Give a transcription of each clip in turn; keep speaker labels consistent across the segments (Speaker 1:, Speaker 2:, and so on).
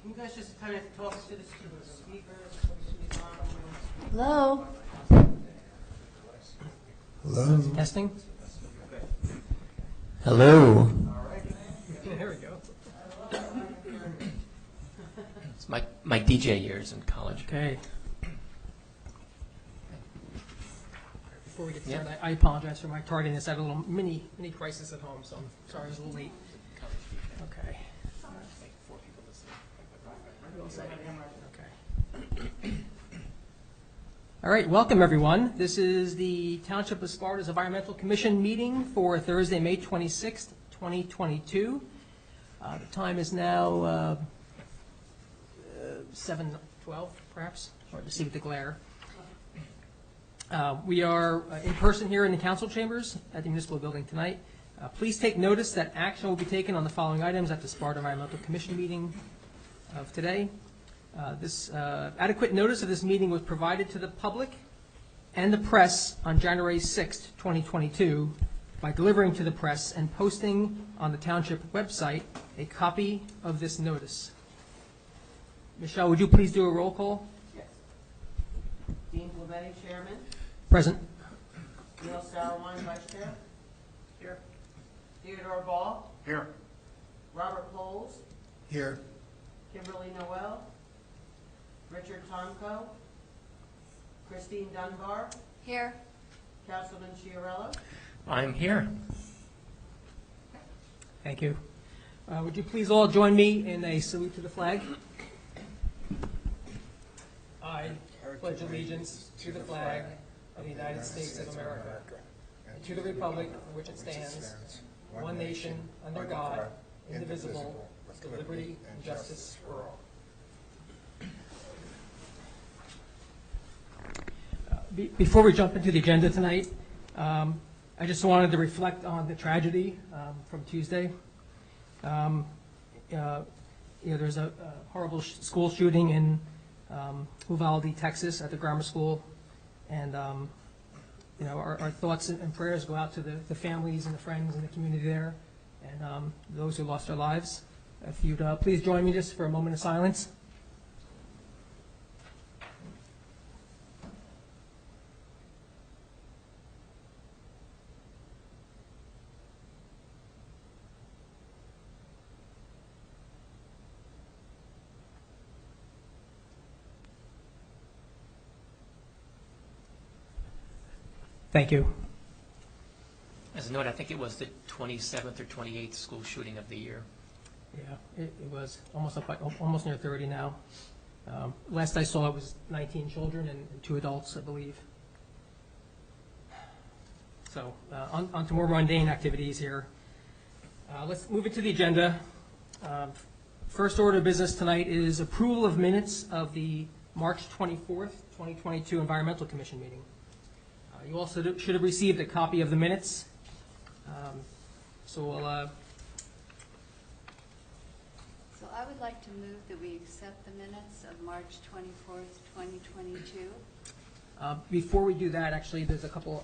Speaker 1: Can you guys just kind of talk to the speakers?
Speaker 2: Hello?
Speaker 3: Hello.
Speaker 4: Testing?
Speaker 3: Hello.
Speaker 4: There we go.
Speaker 5: It's my DJ years in college.
Speaker 4: Okay. Before we get started, I apologize for my tardiness. I had a little mini crisis at home, so I'm sorry I was a little late. Okay. Okay. All right, welcome everyone. This is the Township of Sparta's Environmental Commission meeting for Thursday, May 26th, 2022. The time is now 7:12, perhaps, or to see with the glare. We are in person here in the council chambers at the municipal building tonight. Please take notice that action will be taken on the following items at the Sparta Environmental Commission meeting of today. This adequate notice of this meeting was provided to the public and the press on January 6th, 2022 by delivering to the press and posting on the township website a copy of this notice. Michelle, would you please do a roll call?
Speaker 1: Yes. Dean Blavetti, Chairman.
Speaker 4: Present.
Speaker 1: Neil Sauerwein, Vice Chair. Here. Theodore Ball.
Speaker 3: Here.
Speaker 1: Robert Poles.
Speaker 3: Here.
Speaker 1: Kimberly Noel. Richard Tomko. Christine Dunbar.
Speaker 2: Here.
Speaker 1: Councilman Chiarello.
Speaker 5: I'm here.
Speaker 4: Thank you. Would you please all join me in a salute to the flag? I pledge allegiance to the flag of the United States of America and to the republic for which it stands, one nation, under God, indivisible, with liberty and justice for all. Before we jump into the agenda tonight, I just wanted to reflect on the tragedy from Tuesday. There's a horrible school shooting in Uvalde, Texas, at the grammar school, and our thoughts and prayers go out to the families and the friends and the community there, and those who lost their lives. If you'd please join me just for a moment of silence. Thank you.
Speaker 5: As a note, I think it was the 27th or 28th school shooting of the year.
Speaker 4: Yeah, it was almost near 30 now. Last I saw, it was 19 children and 2 adults, I believe. So on to more mundane activities here. Let's move into the agenda. First order of business tonight is approval of minutes of the March 24th, 2022 Environmental Commission meeting. You also should have received a copy of the minutes. So we'll...
Speaker 2: So I would like to move that we accept the minutes of March 24th, 2022.
Speaker 4: Before we do that, actually, I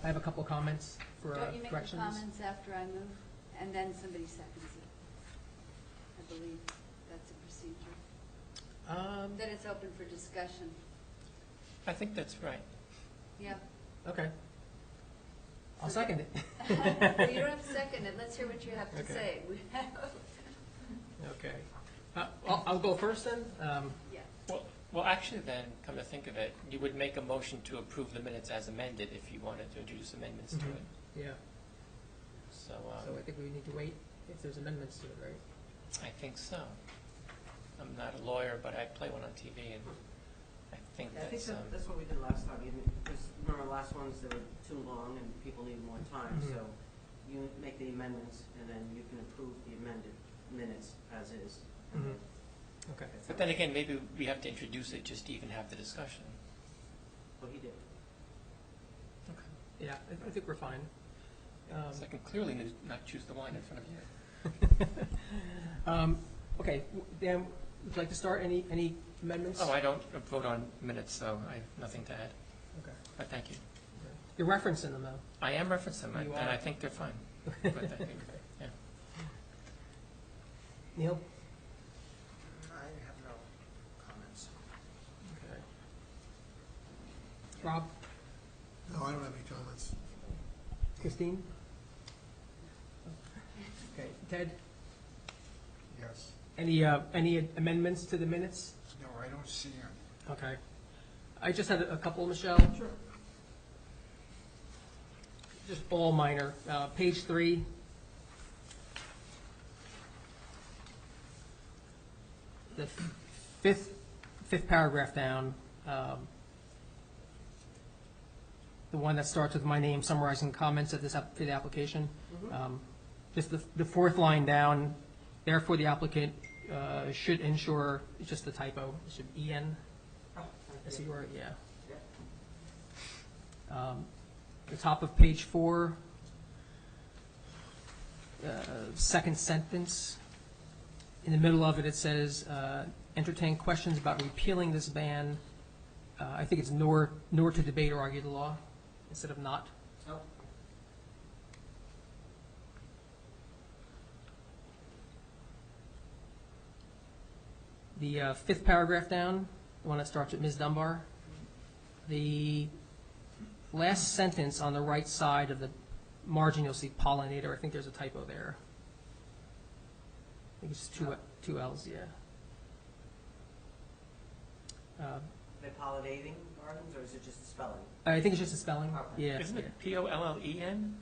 Speaker 4: have a couple comments for
Speaker 2: Don't you make the
Speaker 4: corrections.
Speaker 2: comments after I move? And then somebody seconds it. I believe that's a procedure. That it's open for discussion.
Speaker 5: I think that's right.
Speaker 2: Yeah.
Speaker 4: Okay. I'll second it.
Speaker 2: Well, you don't have to second it. Let's hear what you have to
Speaker 4: Okay.
Speaker 2: say.
Speaker 4: Okay. I'll go first then.
Speaker 2: Yeah.
Speaker 5: Well, actually, then, come to think of it, you would make a motion to approve the minutes as amended if you wanted to introduce amendments to it.
Speaker 4: Yeah.
Speaker 5: So
Speaker 4: So I think we need to wait if there's amendments to it, right?
Speaker 5: I think so. I'm not a lawyer, but I play one on TV, and I think
Speaker 1: Yeah, I think
Speaker 5: that's...
Speaker 1: that's what we did last time, because remember the last ones, they were too long and people needed more time,
Speaker 4: Mhm.
Speaker 1: so you make the amendments and then you can approve the amended minutes as is.
Speaker 4: Mhm. Okay.
Speaker 5: But then again, maybe we have to introduce it just to even have the discussion.
Speaker 1: Well, he did.
Speaker 5: Okay.
Speaker 4: Yeah, I think we're fine.
Speaker 5: So I can clearly not choose the wine in front of you.
Speaker 4: Okay, Dan, would you like to start? Any amendments?
Speaker 5: Oh, I don't vote on minutes, so I have nothing to add.
Speaker 4: Okay.
Speaker 5: But thank you.
Speaker 4: You're referencing them, though.
Speaker 5: I am referencing them,
Speaker 4: You
Speaker 5: and
Speaker 4: are.
Speaker 5: I think they're fine. But I think, yeah.
Speaker 4: Neil?
Speaker 3: I have no
Speaker 4: Rob?
Speaker 3: No, I don't have any comments.
Speaker 4: Christine? Okay, Ted?
Speaker 6: Yes.
Speaker 4: Any amendments to the minutes?
Speaker 6: No, I don't see him.
Speaker 4: Okay. I just had a couple, Michelle.
Speaker 1: Sure.
Speaker 4: Just all minor. Page 3. The fifth paragraph down. The one that starts with my name summarizing comments of this for the application. Just the fourth line down. Therefore, the applicant should ensure, it's just a typo. It should be EN. S-E-R, yeah. The top of page 4, second sentence. In the middle of it, it says, entertain questions about repealing this ban. I think it's nor to debate or argue the law instead of not.
Speaker 1: Oh,
Speaker 4: The fifth paragraph down, the one that starts with Ms. Dunbar. The last sentence on the right side of the margin, you'll see pollinator. I think there's a typo there. I think it's two L's, yeah.
Speaker 1: are they pollinating gardens, or is it just spelling?
Speaker 4: I think it's just a spelling.
Speaker 1: Okay.
Speaker 4: Yeah.
Speaker 5: Isn't it P-O-L-L-E-N?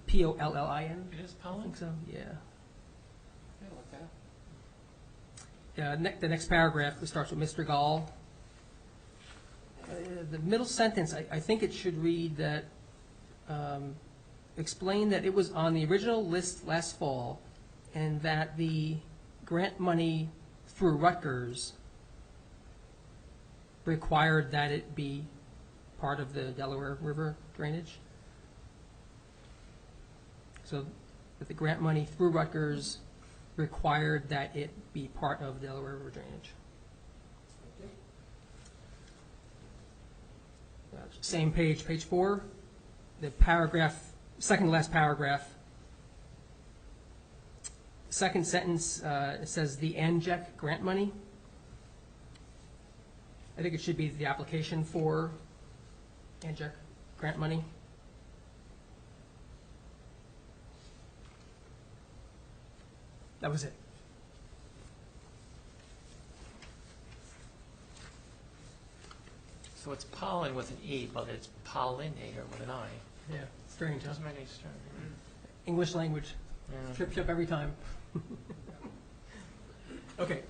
Speaker 4: P-O-L-L-I-N?
Speaker 5: It is
Speaker 4: I
Speaker 5: pollen?
Speaker 4: think so, yeah.
Speaker 5: Yeah, look that up.
Speaker 4: The next paragraph starts with Mr. Gall. The middle sentence, I think it should read that, explain that it was on the original list last fall, and that the grant money through Rutgers required that it be part of the Delaware River drainage. So that the grant money through Rutgers required that it be part of Delaware River drainage. Same page, page 4, the paragraph, second to last paragraph. Second sentence, it says the ANJEC grant money. I think it should be the application for ANJEC grant money. That was it.
Speaker 5: So it's pollen with an E, but it's pollinator with an I.
Speaker 4: Yeah, strange, huh?
Speaker 5: Doesn't make any sense.
Speaker 4: English language,
Speaker 5: Yeah.
Speaker 4: trip every time. Okay,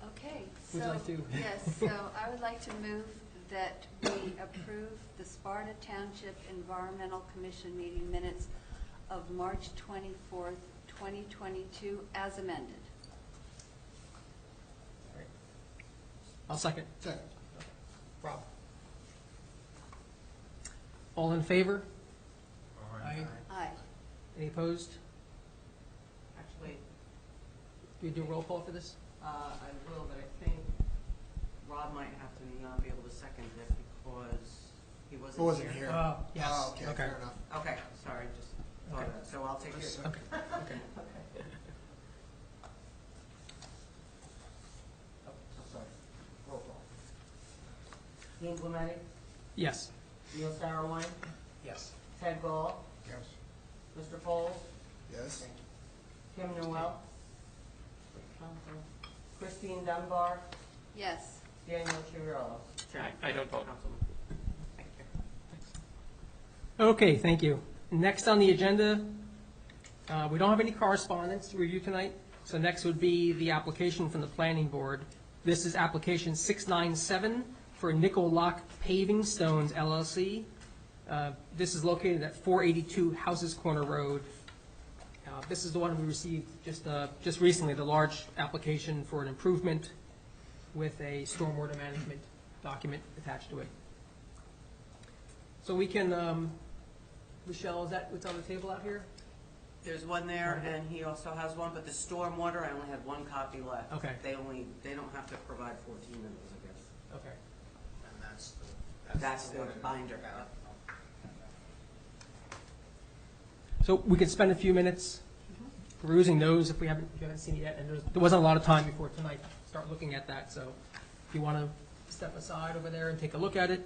Speaker 2: Okay,
Speaker 4: Would you
Speaker 2: so,
Speaker 4: like to?
Speaker 2: yes, so I would like to move that we approve the Sparta Township Environmental Commission meeting minutes of March 24th, 2022, as amended.
Speaker 4: I'll second.
Speaker 3: Second.
Speaker 4: Rob. All in favor?
Speaker 3: Aye.
Speaker 2: Aye.
Speaker 4: Any opposed?
Speaker 1: Actually,
Speaker 4: Do we do a roll call for this?
Speaker 1: I will, but I think Rob might have to not be able to second it because he wasn't here.
Speaker 3: Who wasn't here?
Speaker 4: Oh, yes.
Speaker 3: Oh, okay,
Speaker 4: Okay.
Speaker 3: fair enough.
Speaker 1: Okay, sorry, just thought of that, so I'll take it.
Speaker 4: Okay, okay.
Speaker 1: Oh, I'm sorry. Roll call. Dean Clementi,
Speaker 4: Yes.
Speaker 1: Neil Sarowine,
Speaker 6: Yes.
Speaker 1: Ted Gall,
Speaker 6: Yes.
Speaker 1: Mr. Poles,
Speaker 3: Yes?
Speaker 1: Kim Newell, Christine Dunbar,
Speaker 2: Yes.
Speaker 1: Daniel Chiarello.
Speaker 5: I don't vote.
Speaker 1: Councilman. Thank you.
Speaker 4: Okay, thank you. Next on the agenda, we don't have any correspondence to review tonight, so next would be the application from the planning board. This is application 697 for Nickel Lock Paving Stones LLC. This is located at 482 Houses Corner Road. This is the one we received just recently, the large application for an improvement with a stormwater management document attached to it. So we can, Michelle, is that what's on the table out here?
Speaker 1: There's one there, and he also has one, but the stormwater, I only had one copy left.
Speaker 4: Okay.
Speaker 1: They don't have to provide 14 of those, I guess.
Speaker 4: Okay.
Speaker 3: And that's
Speaker 1: That's the binder.
Speaker 4: So we could spend a few minutes perusing those if you haven't seen it yet, and there wasn't a lot of time before tonight to start looking at that, so if you want to step aside over there and take a look at it,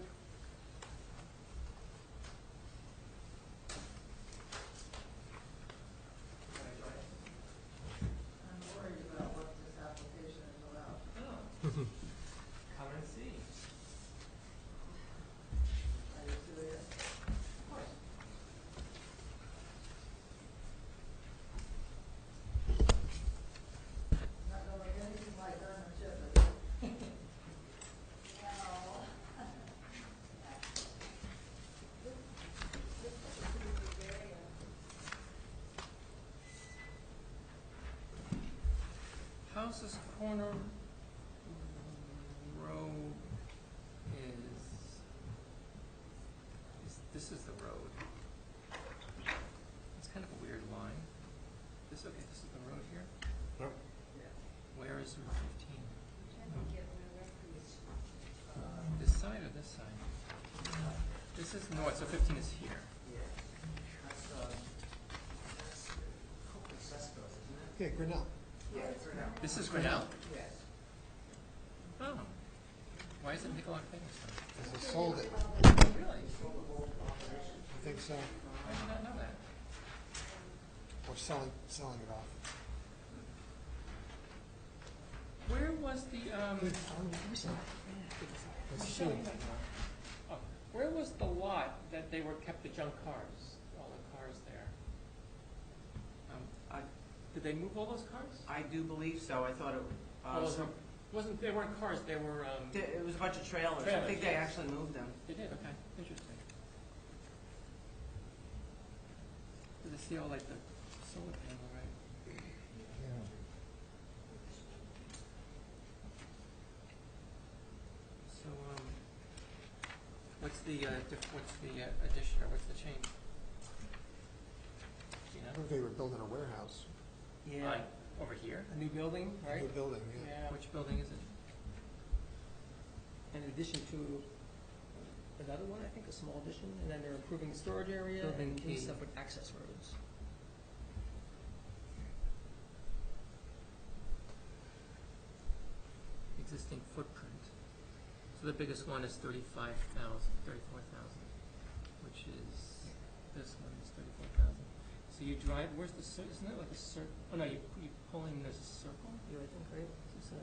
Speaker 5: house's corner road this is the road. It's kind of a weird line. This is the road here?
Speaker 3: Yep.
Speaker 5: Where is Route 15? This side or this side? This is north, so 15 is here.
Speaker 1: That's hopefully Cesco's, isn't it?
Speaker 3: Okay, Grinnell.
Speaker 1: Yeah, it's right out.
Speaker 5: This is Grinnell?
Speaker 1: Yes.
Speaker 5: Oh. Why isn't Nicolak famous then?
Speaker 3: Because they sold it.
Speaker 5: Really?
Speaker 3: I think so.
Speaker 5: I did not know that.
Speaker 3: Or selling it off.
Speaker 5: Where was the,
Speaker 3: Let's see.
Speaker 5: oh, where was the lot that they kept the junk cars, all the cars there? Did they move all those cars?
Speaker 1: I do believe so. I thought it,
Speaker 5: They weren't cars, they were,
Speaker 1: it was a bunch of trailers. I
Speaker 5: Trailers,
Speaker 1: think they
Speaker 5: yes.
Speaker 1: actually moved them.
Speaker 5: they did, okay, interesting. Did they see all like the solar panel, right? So, what's the addition, or what's the change? Do you
Speaker 3: I
Speaker 5: know?
Speaker 3: think they were building a warehouse.
Speaker 1: Yeah.
Speaker 5: Over here?
Speaker 4: A new building,
Speaker 3: A
Speaker 4: right?
Speaker 3: new building, yeah.
Speaker 5: Which building is it?
Speaker 4: In addition to another one, I think, a small addition, and then they're improving the storage area
Speaker 5: Building
Speaker 4: and two
Speaker 5: key.
Speaker 4: separate access roads.
Speaker 5: Existing footprint. So the biggest one is 34,000, which is, this one is 34,000. So you drive, where's the, isn't it like a circle? Oh no, you pull in, there's a circle?
Speaker 4: You, I think, right? Is this,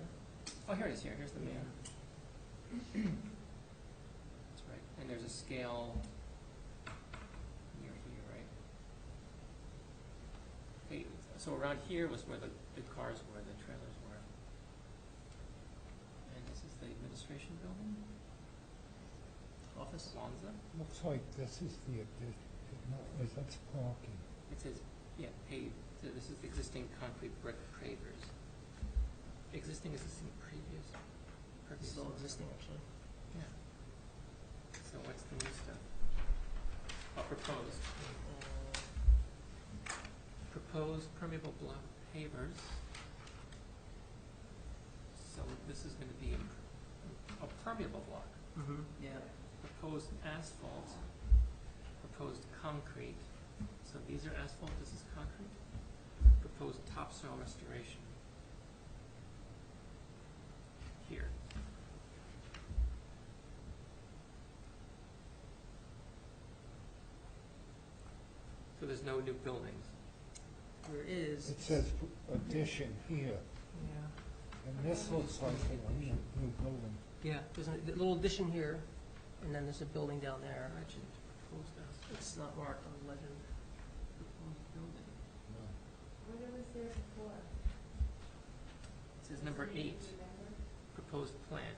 Speaker 5: Oh, here it is, here's the main. That's right, and there's a scale near here, right? Okay, so around here was where the cars were, the trailers were. And this is the administration building?
Speaker 4: office?
Speaker 5: Alonza?
Speaker 6: Looks like this is the addition, that's parking.
Speaker 5: It says, yeah, paved, so this is existing concrete brick pavers. Existing is this in previous?
Speaker 4: This is all existing, actually.
Speaker 5: Yeah. So what's the new stuff? Oh, proposed. Proposed permeable block pavers. So this is gonna be a permeable block.
Speaker 4: Mm-hmm. Yeah.
Speaker 5: Proposed asphalt. Proposed concrete. So these are asphalt, this is concrete. Proposed topsoil restoration. Here. So there's no new buildings.
Speaker 4: There is.
Speaker 6: It says addition here,
Speaker 4: Yeah.
Speaker 6: and this looks like a new building.
Speaker 4: Yeah, there's a little addition here, and then there's a building down there.
Speaker 5: Mentioned proposed asphalt.
Speaker 4: It's not marked on the legend.
Speaker 5: Proposed building.
Speaker 7: What was there before?
Speaker 5: It says number 8, proposed plant,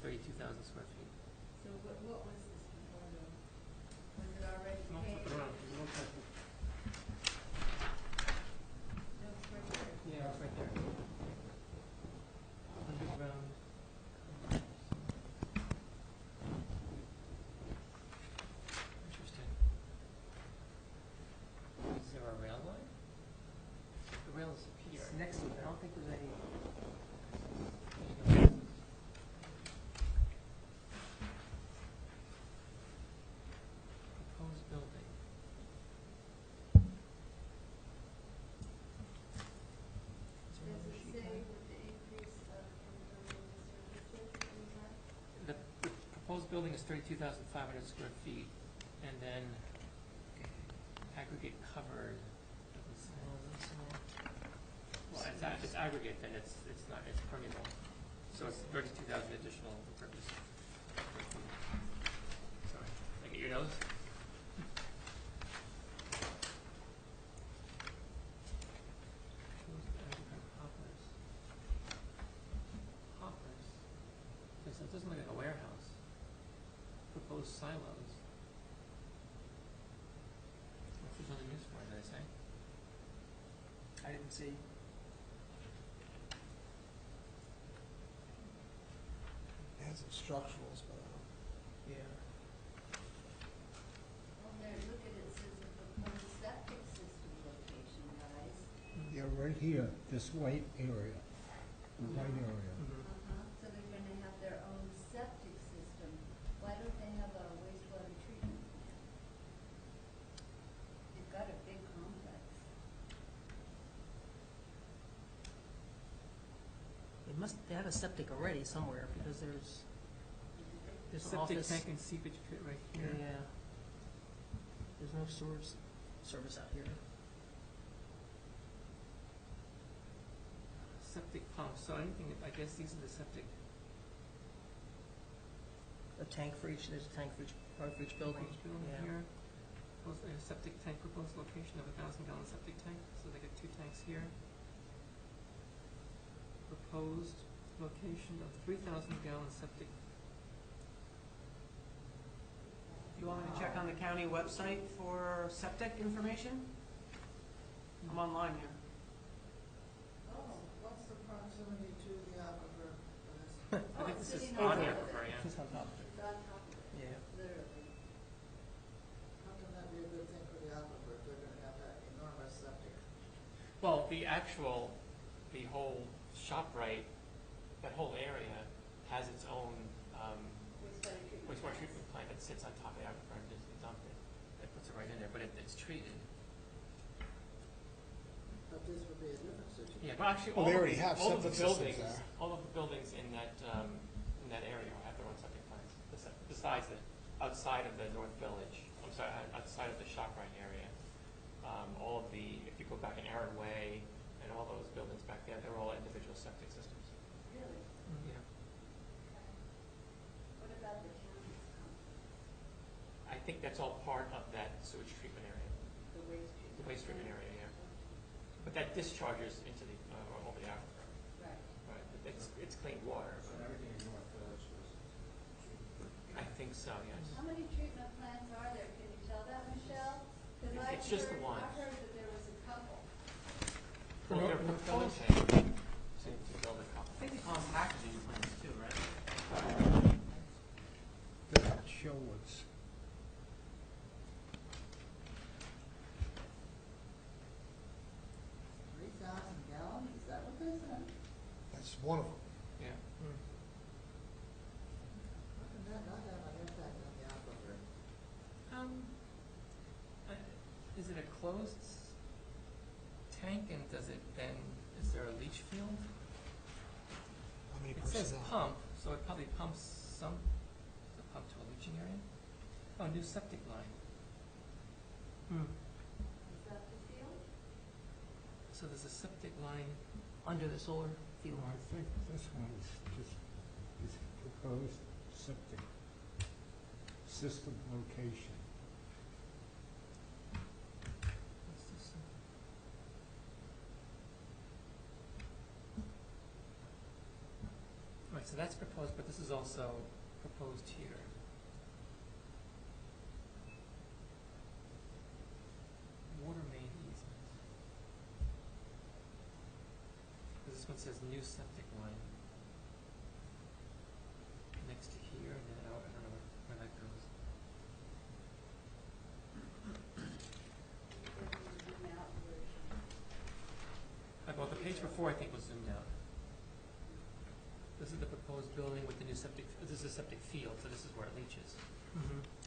Speaker 5: 32,000 square feet.
Speaker 7: So what was this before though? Was it already
Speaker 5: No,
Speaker 7: paved?
Speaker 5: flip around, it looks like
Speaker 7: No, it's right there.
Speaker 5: yeah, it's right there. Underground. Interesting. Is there a rail line? The rail is here.
Speaker 4: It's next to it. I don't think there's any.
Speaker 5: Proposed building. Is there
Speaker 7: Does
Speaker 5: another
Speaker 7: it
Speaker 5: sheet
Speaker 7: say
Speaker 5: there?
Speaker 7: with the increase of from services?
Speaker 5: The proposed building is 32,500 square feet, and then aggregate covered, doesn't say. Well, it's aggregate, then it's not, it's permeable. So it's 32,000 additional impervious square feet. Sorry, did I get your nose? Proposed aggregate hoppers. Hoppers? Okay, so it doesn't look like a warehouse. Proposed silos. What's the building used for, did I say?
Speaker 4: I didn't see.
Speaker 3: structurals, but
Speaker 4: Yeah.
Speaker 2: Well, there, look at it, says the proposed septic system location, guys.
Speaker 6: Yeah, right here, this white area, the white area.
Speaker 4: Mhm.
Speaker 2: So they're gonna have their own septic system. Why don't they have a wastewater treatment plant? They've got a big complex.
Speaker 1: They have a septic already somewhere, because there's
Speaker 5: There's
Speaker 1: an
Speaker 5: septic
Speaker 1: office.
Speaker 5: tank and seepage pit right here.
Speaker 1: Yeah. There's no sewage service out here.
Speaker 5: Septic pumps, so anything, I guess these are the septic.
Speaker 1: A tank for each, there's a tank for each, probably for each building.
Speaker 5: Each building
Speaker 1: Yeah.
Speaker 5: here. Proposed, a septic tank, proposed location of a 1,000-gallon septic tank, so they get 2 tanks here. Proposed location of 3,000-gallon septic.
Speaker 1: You want me to check on the county website for septic information? I'm online here.
Speaker 8: Oh, what's the proximity to the aquifer for this?
Speaker 5: I
Speaker 2: Oh,
Speaker 5: think
Speaker 2: it's
Speaker 5: this is
Speaker 2: sitting
Speaker 5: on
Speaker 2: on
Speaker 5: the
Speaker 2: top of
Speaker 5: aquifer,
Speaker 2: it.
Speaker 5: yeah.
Speaker 4: Just on top of it.
Speaker 2: It's on top of it,
Speaker 1: Yeah.
Speaker 2: literally.
Speaker 8: How can that be a good thing for the aquifer if they're gonna have that enormous septic?
Speaker 5: Well, the whole ShopRite, that whole area has its own wastewater treatment plant that sits on top of the aquifer and just dump it. That puts it right in there, but it's treated.
Speaker 8: But this would be a different situation.
Speaker 5: Yeah, well, actually,
Speaker 3: Well, they already have
Speaker 5: all of the
Speaker 3: septic systems
Speaker 5: buildings,
Speaker 3: there.
Speaker 5: all of the buildings in that area have their own septic plants. Besides outside of the North Village, I'm sorry, outside of the ShopRite area, all of if you go back in Aaron Way and all those buildings back there, they're all individual septic systems.
Speaker 2: Really?
Speaker 5: Yeah.
Speaker 2: What about the town's complex,
Speaker 5: I think that's all part of that sewage treatment area,
Speaker 2: the waste treatment?
Speaker 5: the waste treatment area, yeah. But that discharges into the, over the aquifer,
Speaker 2: Right.
Speaker 5: right? But it's clean water.
Speaker 9: So everything in North Village was
Speaker 5: I think so, yes.
Speaker 2: How many treatment plants are there? Can you tell that, Michelle? 'Cause
Speaker 5: It's just the one.
Speaker 2: I heard that there was a couple.
Speaker 4: For
Speaker 5: Well, they're
Speaker 4: North
Speaker 5: proposing to build a couple.
Speaker 1: I think they call them packaging plants too, right?
Speaker 6: Doesn't show what's,
Speaker 8: 3,000 gallons, is that what they said?
Speaker 3: that's one of them.
Speaker 5: Yeah.
Speaker 8: How can that not have an impact on the aquifer?
Speaker 5: Is it a closed tank, and is there a leach field?
Speaker 3: How many
Speaker 5: It says
Speaker 3: personnel?
Speaker 5: pump, so it probably pumps the pump to a leaching area. Oh, new septic line.
Speaker 2: Is that the field?
Speaker 5: So there's a septic line.
Speaker 1: Under the solar field.
Speaker 6: I think this one is proposed septic system location.
Speaker 5: What's this? Right, so that's proposed, but this is also proposed here. Water main easement. This one says new septic line. Next to here, and then I don't know where that goes.
Speaker 2: There's a zoom out version.
Speaker 5: Well, the page before I think was zoomed out. This is the proposed building with the new septic, this is a septic field, so this is where it leaches.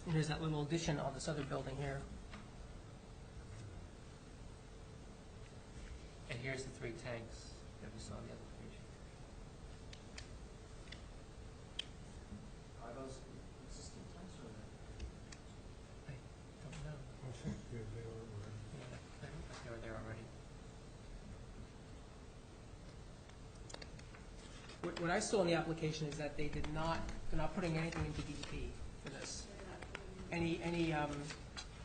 Speaker 1: And there's that little addition on this other building here.
Speaker 5: And here's the 3 tanks that we saw on the other page.
Speaker 9: Are those existing tanks or?
Speaker 5: I don't know.
Speaker 6: I think they're there already.
Speaker 5: Yeah, I don't think they were there already.
Speaker 4: What I saw in the application is that they're not putting anything into DEP for this.
Speaker 2: They're not putting
Speaker 4: Any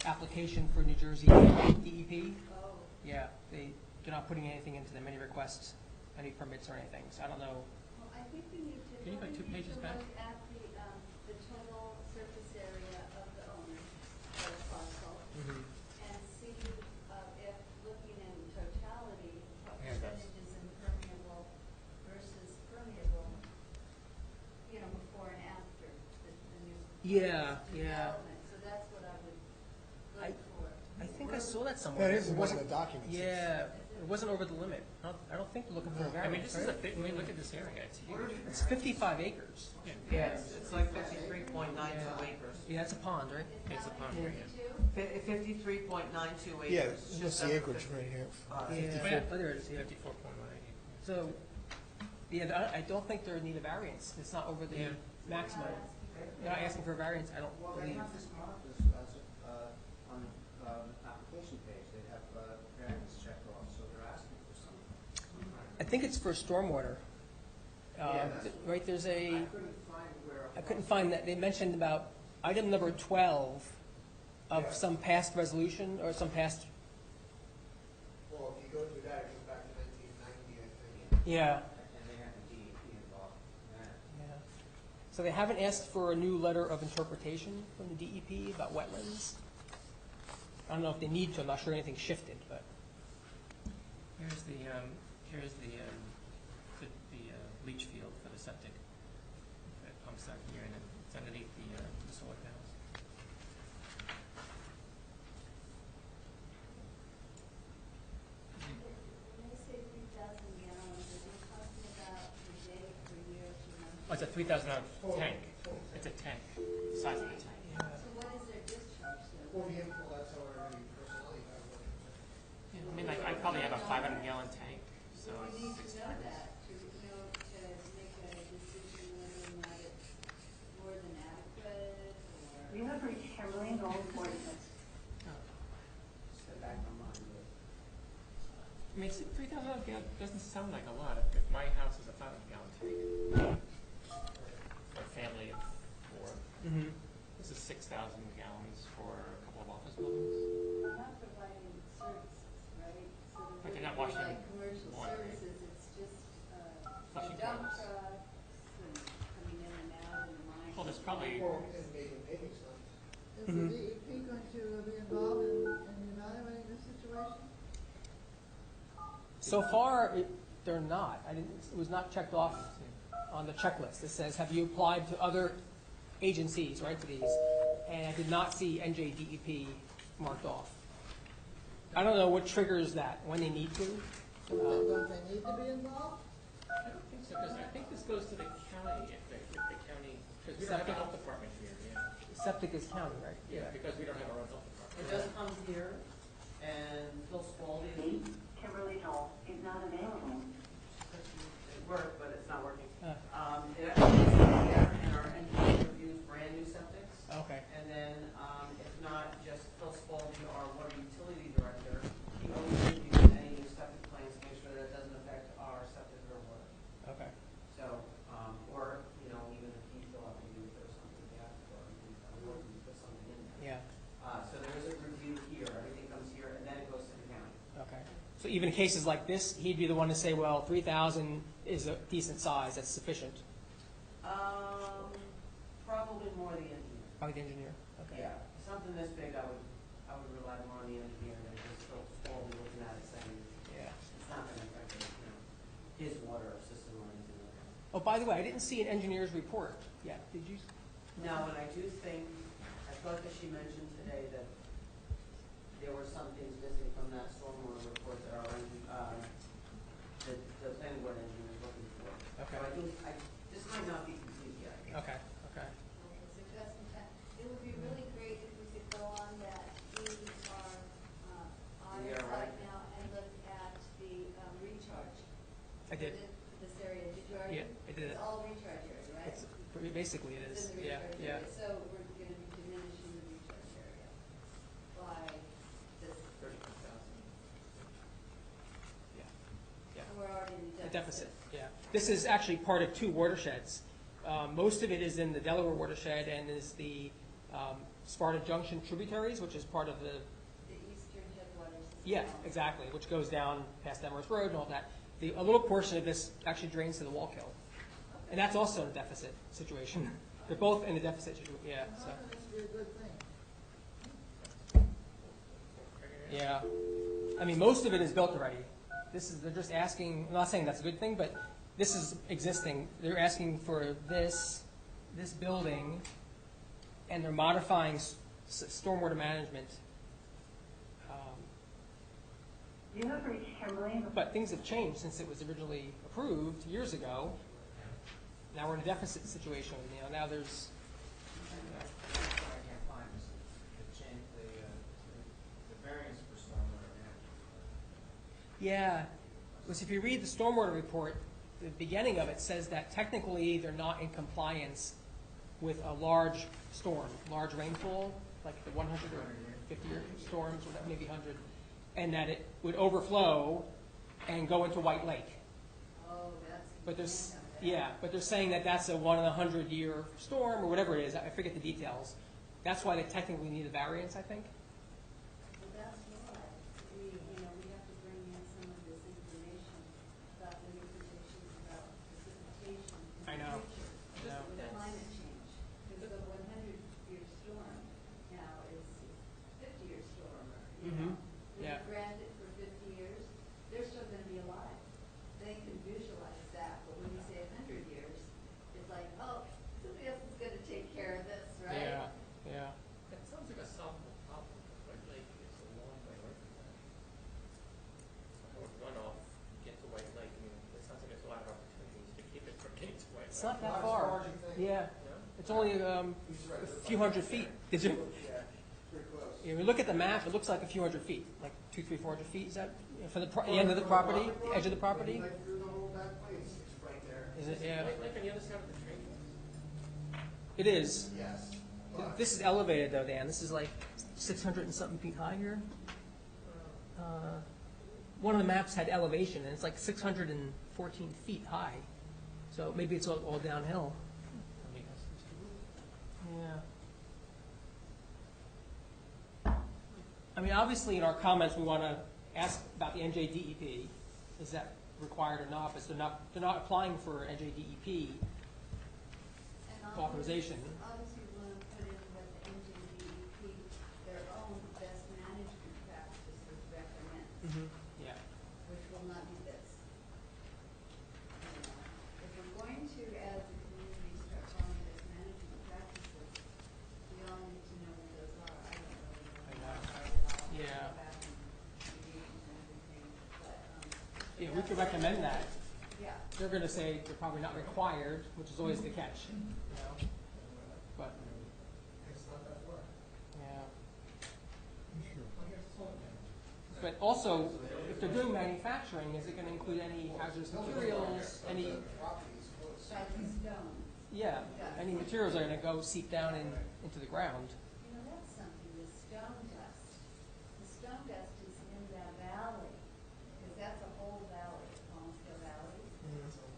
Speaker 4: application for New Jersey DEP?
Speaker 2: Oh,
Speaker 4: Yeah, they're not putting anything into them, any requests, any permits or anything, so I don't know.
Speaker 2: well, I think we need to,
Speaker 5: Can you go 2 pages back?
Speaker 2: look at the total surface area of the owner of the parcel and see if, looking in totality, what
Speaker 5: Here it goes.
Speaker 2: percentage is impermeable versus permeable, before and
Speaker 4: Yeah, yeah.
Speaker 2: development, so that's what I would
Speaker 4: I-
Speaker 2: look for.
Speaker 4: I think I saw that somewhere.
Speaker 3: That is, it wasn't a document.
Speaker 4: Yeah, it wasn't over the limit. I don't think they're looking for a
Speaker 3: No.
Speaker 5: I mean,
Speaker 4: variance,
Speaker 5: this is a
Speaker 4: right?
Speaker 5: big, I mean, look at this area, it's huge.
Speaker 4: It's 55 acres.
Speaker 5: Yeah.
Speaker 1: Yeah, it's like 53.92 acres.
Speaker 4: Yeah, it's a pond, right?
Speaker 5: It's a pond
Speaker 4: Yeah.
Speaker 5: area.
Speaker 1: 53.92 acres.
Speaker 3: Yeah,
Speaker 1: Just
Speaker 3: that's
Speaker 1: under
Speaker 3: the acreage
Speaker 1: 50.
Speaker 3: right here.
Speaker 4: Yeah, oh, there it is, yeah.
Speaker 5: 54.1 acres.
Speaker 4: So, yeah, I don't think they're in need of variance. It's not over the
Speaker 5: Yeah.
Speaker 4: maximum. They're not asking for a variance, I don't
Speaker 9: Well, they
Speaker 4: believe.
Speaker 9: have this marked on the application page, they have variance checked off, so they're asking for something.
Speaker 4: I think it's for stormwater. Right, there's
Speaker 9: I
Speaker 4: a,
Speaker 9: couldn't find where.
Speaker 4: I couldn't find that, they mentioned about item number 12 of
Speaker 3: Yeah.
Speaker 4: some past resolution or some past,
Speaker 3: Well, if you go through that, it goes back to 1990, I think.
Speaker 4: yeah.
Speaker 9: And they have the DEP involved in that.
Speaker 4: Yeah. So they haven't asked for a new letter of interpretation from the DEP about wetlands? I don't know if they need to, I'm not sure anything shifted, but,
Speaker 5: Here's the leach field for the septic. It pumps out here and it's underneath the solar panels.
Speaker 2: When they say 3,000 gallons, are they talking about per day, per year, per month?
Speaker 5: Oh, it's a 3,000 gallon tank. It's a tank, size of the tank.
Speaker 2: So what is their discharge though?
Speaker 3: Well, that's how every personnel you have working.
Speaker 5: Yeah, I mean, like, I probably have a 500 gallon tank, so
Speaker 2: We need
Speaker 5: it's
Speaker 2: to know that, to know, to make a decision whether or not it's more than adequate, or.
Speaker 10: You have reached Kimberly Gold Ordinance.
Speaker 1: Step back on mine, but-
Speaker 5: I mean, 3,000 gallon doesn't sound like a lot. If my house is a 500 gallon tank, for a family of 4,
Speaker 4: mm-hmm.
Speaker 5: this is 6,000 gallons for a couple of office buildings.
Speaker 2: They're not providing services, right? So
Speaker 5: But they're
Speaker 2: there
Speaker 5: not
Speaker 2: wouldn't be
Speaker 5: washing
Speaker 2: like commercial
Speaker 5: water, right?
Speaker 2: services, it's just,
Speaker 5: Flushing
Speaker 2: the dump
Speaker 5: toilets.
Speaker 2: trucks and coming in and out and the mine.
Speaker 5: Well, there's probably-
Speaker 3: Well, and maybe some.
Speaker 8: Is the DEP going to be involved in evaluating this situation?
Speaker 4: So far, they're not. It was not checked off on the checklist. It says, have you applied to other agencies, right, for these? And I did not see NJDEP marked off. I don't know what triggers that, when they need to.
Speaker 8: Don't they need to be involved?
Speaker 5: I don't think so, because I think this goes to the county, if the county, because we don't have a health department here, yeah.
Speaker 4: Septic is county, right?
Speaker 5: Yeah, because we don't have our own health
Speaker 1: It
Speaker 5: department.
Speaker 1: just comes here, and Phil Spalding,
Speaker 10: Kimberly Knoll is not available.
Speaker 1: it worked, but it's not working.
Speaker 4: Uh.
Speaker 1: It actually comes here, and our engineer reviews brand new septics.
Speaker 4: Okay.
Speaker 1: And then, if not, just Phil Spalding, our water utility director, he always reviews any new septic plans to make sure that it doesn't affect our septic or water.
Speaker 4: Okay.
Speaker 1: So, or, even if he feel like maybe if there's something we have for, we put something in there.
Speaker 4: Yeah,
Speaker 1: So there is a review here, everything comes here, and then it goes to the county.
Speaker 4: okay. So even cases like this, he'd be the one to say, well, 3,000 is a decent size, that's sufficient.
Speaker 1: Probably more the engineer.
Speaker 4: Probably the engineer, okay.
Speaker 1: Yeah, something this big, I would rely more on the engineer than just Phil Spalding looking at it saying,
Speaker 4: Yeah.
Speaker 1: it's not gonna affect, his water system or anything like that.
Speaker 4: Oh, by the way, I didn't see an engineer's report yet. Did you?
Speaker 1: No, and I do think, I thought that she mentioned today that there were some things missing from that stormwater report that the planning board engineer is looking for.
Speaker 4: Okay.
Speaker 1: So this might not be complete yet.
Speaker 4: Okay, okay.
Speaker 2: Okay, so Justin, it would be really great if we could go on that DER audit
Speaker 1: Yeah, right.
Speaker 2: site now and look at the recharge.
Speaker 4: I did.
Speaker 2: For this area, did you already?
Speaker 4: Yeah, I did it.
Speaker 2: It's all recharge area, right?
Speaker 4: Basically it
Speaker 2: It's
Speaker 4: is.
Speaker 2: in the
Speaker 4: Yeah,
Speaker 2: recharge
Speaker 4: yeah.
Speaker 2: area, so we're gonna be diminishing the recharge area by this,
Speaker 5: 32,000.
Speaker 4: Yeah, yeah.
Speaker 2: and we're already in
Speaker 4: The
Speaker 2: deficit.
Speaker 4: deficit, yeah. This is actually part of 2 watersheds. Most of it is in the Delaware watershed and is the Sparta Junction tributaries, which is part of the,
Speaker 2: The eastern headwaters. system.
Speaker 4: yeah, exactly, which goes down past Emirates Road and all that. A little portion of this actually drains to the Wallkill. And that's also in a deficit situation. They're both in a deficit situation, yeah,
Speaker 8: How
Speaker 4: so,
Speaker 8: can this be a good thing?
Speaker 4: yeah. I mean, most of it is built already. They're just asking, I'm not saying that's a good thing, but this is existing. They're asking for this building and they're modifying stormwater management.
Speaker 10: You have reached Kimberly.
Speaker 4: But things have changed since it was originally approved years ago. Now we're in a deficit situation, now there's,
Speaker 9: What I can't find is the change, the variance for stormwater management.
Speaker 4: yeah, because if you read the stormwater report, the beginning of it says that technically they're not in compliance with a large storm, large rainfall, like the 100 or 50-year storms, or maybe 100, and that it would overflow and go into White Lake.
Speaker 2: Oh, that's.
Speaker 4: But there's, yeah, but they're saying that that's a 1 in a 100-year storm, or whatever it is, I forget the details. That's why they technically need a variance, I think.
Speaker 2: Well, that's why, we have to bring in some of this information about the new predictions about precipitation in
Speaker 4: I
Speaker 2: the
Speaker 4: know.
Speaker 2: future.
Speaker 4: I know.
Speaker 2: With climate change, because the 100-year storm now is 50-year storm, you know.
Speaker 4: Yeah.
Speaker 2: Granted, for 50 years, they're still gonna be alive. They can visualize that, but when you say 100 years, it's like, oh, somebody else is gonna take care of this, right?
Speaker 4: Yeah.
Speaker 5: That sounds like a solvable problem. White Lake is a long way away from that. How would runoff get to White Lake? I mean, it sounds like there's a lot of opportunities to keep it from getting to White Lake.
Speaker 4: It's not that
Speaker 3: Not as
Speaker 4: far.
Speaker 3: far as you think.
Speaker 4: Yeah,
Speaker 5: No?
Speaker 4: it's only
Speaker 3: He's
Speaker 4: a
Speaker 3: right.
Speaker 4: few hundred feet. Did you?
Speaker 3: Yeah, pretty close.
Speaker 4: If you look at the map, it looks like a few hundred feet, like 200, 300, 400 feet. Is that for the end of the property, the edge of the property?
Speaker 3: Like through the whole back place, it's right there.
Speaker 4: Is it? Yeah,
Speaker 5: White Lake on the other side of the train tracks?
Speaker 4: it is.
Speaker 3: Yes. But
Speaker 4: This is elevated though, Dan. This is like 600 and something feet high here. One of the maps had elevation, and it's like 614 feet high. So maybe it's all downhill. Yeah. I mean, obviously, in our comments, we want to ask about the NJDEP. Is that required or not? But they're not applying for NJDEP
Speaker 2: And
Speaker 4: authorization.
Speaker 2: Obviously, we want to put in what the NJDEP, their own best management practices recommend,
Speaker 4: Yeah.
Speaker 2: which will not be this. If we're going to, as a community, start following best management practices, we all need to know what those are. I don't really know what those are at all.
Speaker 4: Yeah.
Speaker 2: Go back and read and everything, but,
Speaker 4: Yeah, we could recommend that.
Speaker 2: yeah.
Speaker 4: They're going to say they're probably not required, which is always the catch. But
Speaker 3: it's not that far.
Speaker 4: yeah. But also, if they're doing manufacturing, is it going to include any hazardous materials? Any?
Speaker 3: Property is close.
Speaker 2: Besides the stones.
Speaker 4: Yeah. Any materials are going to go seep down into the ground.
Speaker 2: You know, that's something, the stone dust. The stone dust is in that valley, because that's a whole valley, Palmsville Valley,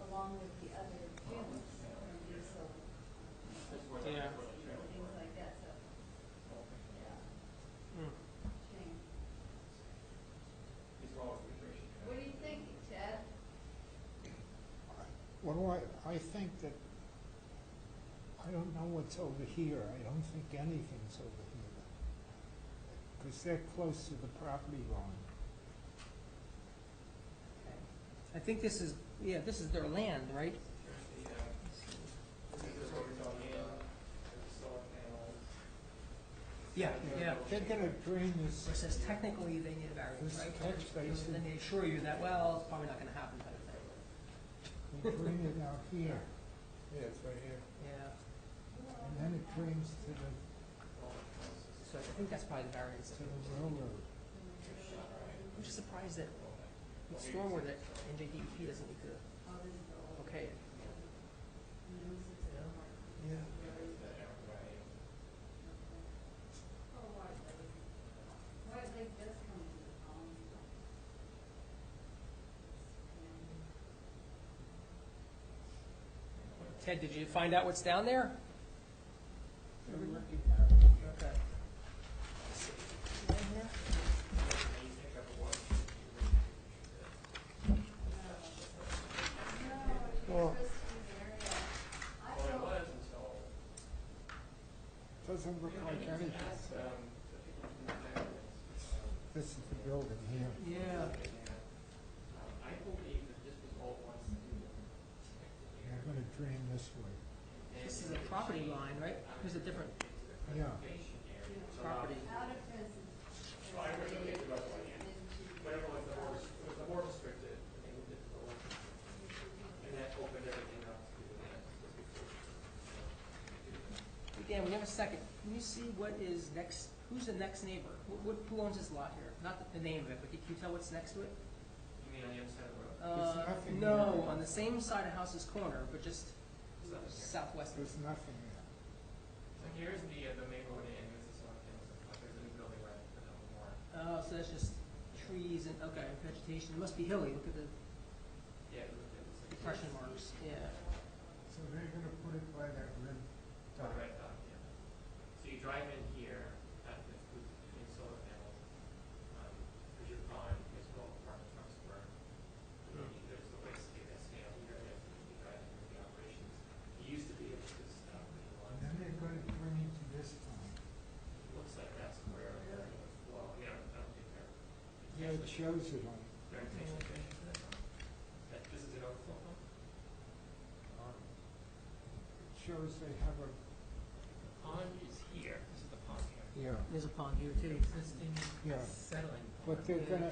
Speaker 2: along with the other fumes from diesel,
Speaker 4: Yeah.
Speaker 2: things like that, so, yeah,
Speaker 4: Mm.
Speaker 2: shame. What do you think, Ted?
Speaker 6: What do I think that, I don't know what's over here. I don't think anything's over here. Because they're close to the property line.
Speaker 4: I think this is their land, right? Yeah.
Speaker 6: They're gonna drain
Speaker 4: It
Speaker 6: this,
Speaker 4: says technically they need a variance,
Speaker 6: This
Speaker 4: right?
Speaker 6: catch basin.
Speaker 4: And they assure you that, well, it's probably not going to happen, type of thing.
Speaker 6: they drain it out here,
Speaker 3: Yeah, it's right here.
Speaker 4: Yeah.
Speaker 6: and then it drains to the
Speaker 4: So I think that's probably the variance.
Speaker 6: railroad.
Speaker 4: I'm just surprised that with stormwater that NJDEP doesn't need to
Speaker 2: Oh, this is the old.
Speaker 4: okay it.
Speaker 2: And then this is the park.
Speaker 3: Yeah.
Speaker 2: Oh, White Lake. White Lake does come into the Palmsville.
Speaker 4: Ted, did you find out what's down there? Okay.
Speaker 6: Well,
Speaker 2: Interesting area. I
Speaker 5: Well, it
Speaker 2: don't,
Speaker 5: was until,
Speaker 6: doesn't look like anything.
Speaker 5: the people from the Netherlands,
Speaker 6: This is the building here.
Speaker 4: Yeah.
Speaker 5: I believe that this was all once new.
Speaker 6: They're gonna drain this way.
Speaker 4: This is a property line, right? Here's a different
Speaker 6: Yeah.
Speaker 5: preservation area, which
Speaker 4: Property.
Speaker 2: Out of residence.
Speaker 5: Oh, I agree, okay, the right one, yeah. But it was the more restricted, and they moved it to the less restricted. And that opened everything up to,
Speaker 4: Dan, we have a second. Can you see what is next, who's the next neighbor? Who owns this lot here? Not the name of it, but can you tell what's next to it?
Speaker 5: You mean on the other side of the road?
Speaker 6: There's nothing
Speaker 4: No,
Speaker 6: there.
Speaker 4: on the same side of House's Corner, but just
Speaker 5: It's nothing here.
Speaker 4: southwest.
Speaker 6: There's nothing there.
Speaker 5: So here's the main road in, this is one thing, there's a new building right a little more.
Speaker 4: Oh, so that's just trees and, okay, vegetation. It must be hilly. Look at the
Speaker 5: Yeah, it looks like
Speaker 4: depression marks. Yeah.
Speaker 6: So they're gonna put it by that red dot.
Speaker 5: Right, yeah. So you drive in here, between solar panels, there's your pond, there's no apartment trucks where, there's the waste to get scale here, and you drive into the operations. It used to be, it was this,
Speaker 6: And then they're gonna bring it to this pond.
Speaker 5: looks like that's where, well, I mean, I don't think they're.
Speaker 6: Yeah, it shows it on.
Speaker 5: They're intentionally fishing for that pond. This is an overflow pond?
Speaker 6: It shows they have a,
Speaker 5: The pond is here, this is the pond here.
Speaker 6: yeah,
Speaker 4: There's a pond here too.
Speaker 5: Existing
Speaker 6: yeah.
Speaker 5: settling.
Speaker 6: But they're gonna,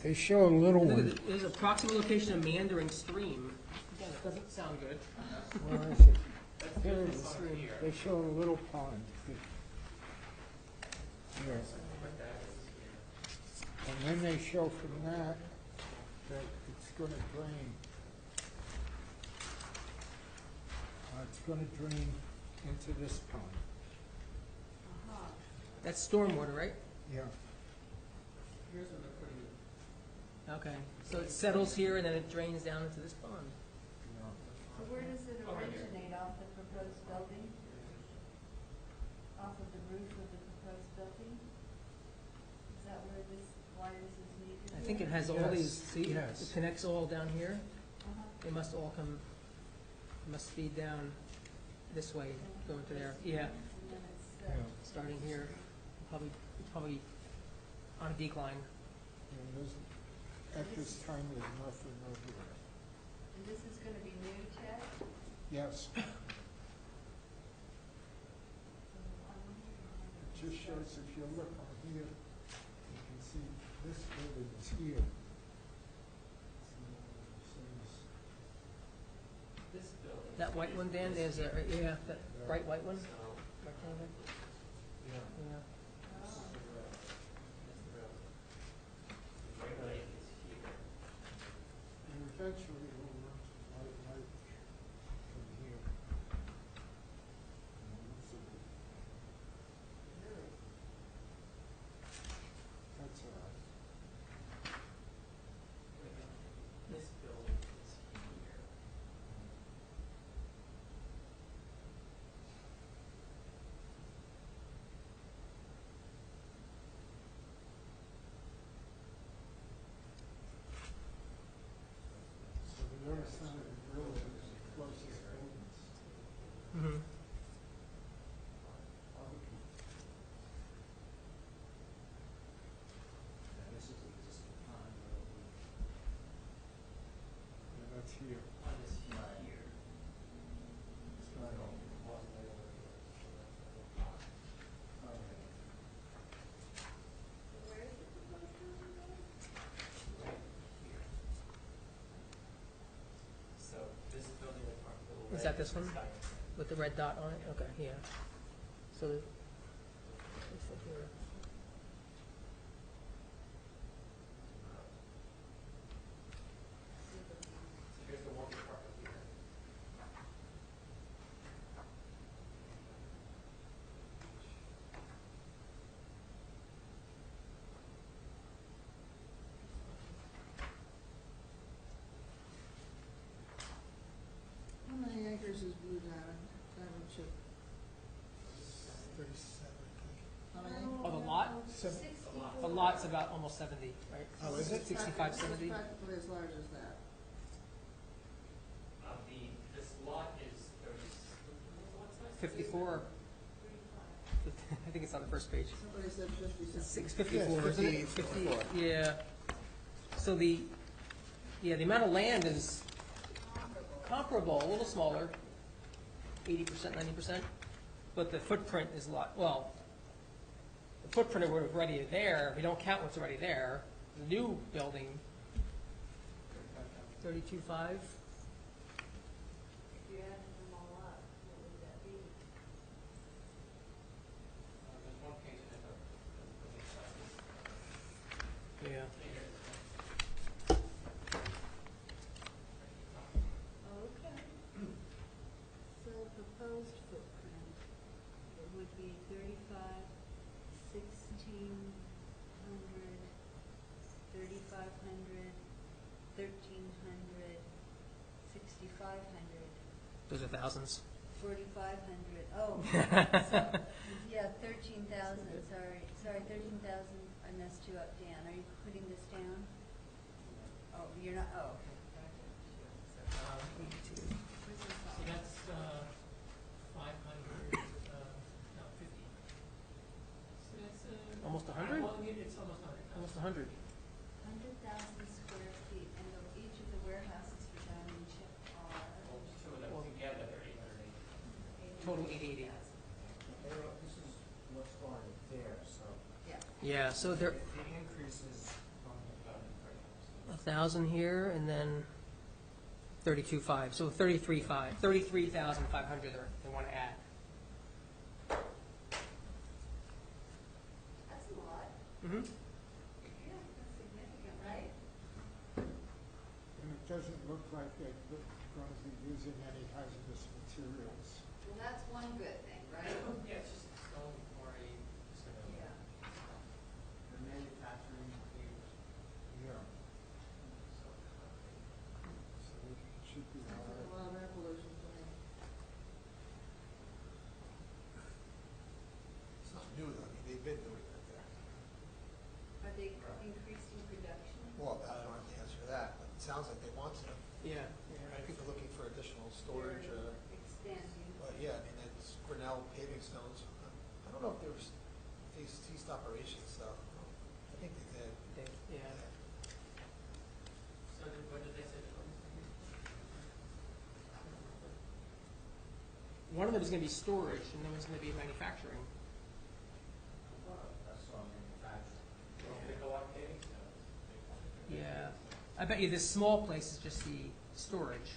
Speaker 6: they show a little
Speaker 4: Look at
Speaker 6: one.
Speaker 4: it. There's a proximate location of meandering stream. Again, it doesn't sound good.
Speaker 6: Where is it?
Speaker 5: That's
Speaker 6: Here it
Speaker 5: this
Speaker 6: is.
Speaker 5: pond here.
Speaker 6: They show a little pond. Here.
Speaker 5: Like that is here.
Speaker 6: And then they show from that it's gonna drain. It's gonna drain into this pond.
Speaker 4: That's stormwater, right?
Speaker 6: Yeah.
Speaker 5: Here's where they're putting it.
Speaker 4: Okay. So it settles here and then it drains down into this pond.
Speaker 2: So where does it originate, off the proposed building? Off of the roof of the proposed building? Is that where this, why this is needed?
Speaker 4: I think it has all
Speaker 6: Yes,
Speaker 4: these, see?
Speaker 6: yes.
Speaker 4: It connects all down here.
Speaker 2: Uh-huh.
Speaker 4: They must all come, must feed down this way, going to there. Yeah,
Speaker 2: And then it's,
Speaker 6: Yeah.
Speaker 4: starting here. Probably on a decline.
Speaker 6: And there's, at this time, there's nothing over there.
Speaker 2: and this is gonna be new, Ted?
Speaker 6: Yes, it just shows if you look on here, you can see this building is here.
Speaker 5: This building.
Speaker 4: That white one, Dan, there's a, yeah, that bright white one.
Speaker 5: So,
Speaker 4: Rectangle.
Speaker 6: Yeah.
Speaker 4: Yeah.
Speaker 5: this is the road. That's the road. The Great Lake is here.
Speaker 6: And eventually it will run to White Lake from here. That's all right.
Speaker 5: This building is here.
Speaker 6: So the other side of the village is the closest buildings.
Speaker 4: Mm-hmm.
Speaker 9: This is the existing pond where we,
Speaker 6: Yeah, that's here.
Speaker 5: On this here. This
Speaker 6: Right.
Speaker 5: building wasn't there when it was, so that's the little pond.
Speaker 9: okay.
Speaker 2: Where is the proposed building going?
Speaker 5: Right here. So this building is part of the little.
Speaker 4: Is that
Speaker 5: lake
Speaker 4: this one?
Speaker 5: side.
Speaker 4: With the red dot on it? Okay, yeah. So the, it's like here.
Speaker 5: So here's the water park up here.
Speaker 8: How many acres is Blue Diamond Chip?
Speaker 6: 37.
Speaker 8: How many?
Speaker 4: Oh, the lot?
Speaker 6: Seven-
Speaker 4: The lot's about almost 70, right?
Speaker 6: Oh, is it?
Speaker 4: 65, 70?
Speaker 8: It's practically as large as that.
Speaker 5: This lot is 30, what's that?
Speaker 4: 54. I think it's on the first page.
Speaker 8: Somebody said 50
Speaker 4: It's
Speaker 8: something.
Speaker 4: 654,
Speaker 6: Yeah,
Speaker 4: isn't it?
Speaker 6: 54.
Speaker 4: Yeah. So the amount of land is comparable, a little smaller, 80%, 90%. but the footprint is a lot, well, the footprint of what's already there, we don't count what's already there. The new building, 32.5.
Speaker 2: If you added them all up, what would that be?
Speaker 5: There's one page in it of building sizes.
Speaker 4: Yeah.
Speaker 2: Okay. So proposed footprint, it would be 35, 1,600, 3,500, 1,300, 6,500,
Speaker 4: Those are thousands.
Speaker 2: 4,500. Oh, so, yeah, 13,000, sorry, 13,000, I messed you up, Dan. Are you putting this down? Oh, you're not, oh, okay.
Speaker 4: 82.
Speaker 2: Where's this
Speaker 4: So
Speaker 2: on?
Speaker 4: that's 500, no, 50. So that's almost 100?
Speaker 5: Well, it's almost 100.
Speaker 4: Almost 100.
Speaker 2: 100,000 square feet, and each of the warehouses for Diamond Chip are
Speaker 5: Well, two of them together, they're 880.
Speaker 4: Total 880.
Speaker 9: This is what's going there, so.
Speaker 2: Yeah.
Speaker 4: Yeah, so there,
Speaker 9: The increase is from
Speaker 4: 1,000 here, and then 32.5, so 33.5, 33,500 they want to add.
Speaker 2: That's a lot.
Speaker 4: Mm-hmm.
Speaker 2: Yeah, that's significant, right?
Speaker 6: And it doesn't look like they're going to be using any hazardous materials.
Speaker 2: Well, that's one good thing, right?
Speaker 5: Yeah, it's just stone quarry, sort of.
Speaker 2: Yeah.
Speaker 9: the manufacturing pavers.
Speaker 6: Yeah.
Speaker 5: So concrete.
Speaker 6: So it should be all
Speaker 8: Sounds like a
Speaker 6: right.
Speaker 8: lot of air pollution to me.
Speaker 3: It's not new, though. I mean, they've been doing that there.
Speaker 2: Are they increasing production?
Speaker 3: Well, I don't have the answer to that, but it sounds like they want to.
Speaker 4: Yeah.
Speaker 3: I think they're looking for additional storage,
Speaker 2: They're expanding.
Speaker 3: but yeah, I mean, that's Grinnell paving stones. I don't know if there was, they ceased operations, though. I think they did.
Speaker 4: Yeah.
Speaker 5: So what did they say the building's going to be?
Speaker 4: One of them is going to be storage, and then one's going to be manufacturing.
Speaker 9: That's all manufacturing.
Speaker 5: They go on paving stones.
Speaker 4: Yeah. I bet you this small place is just the storage.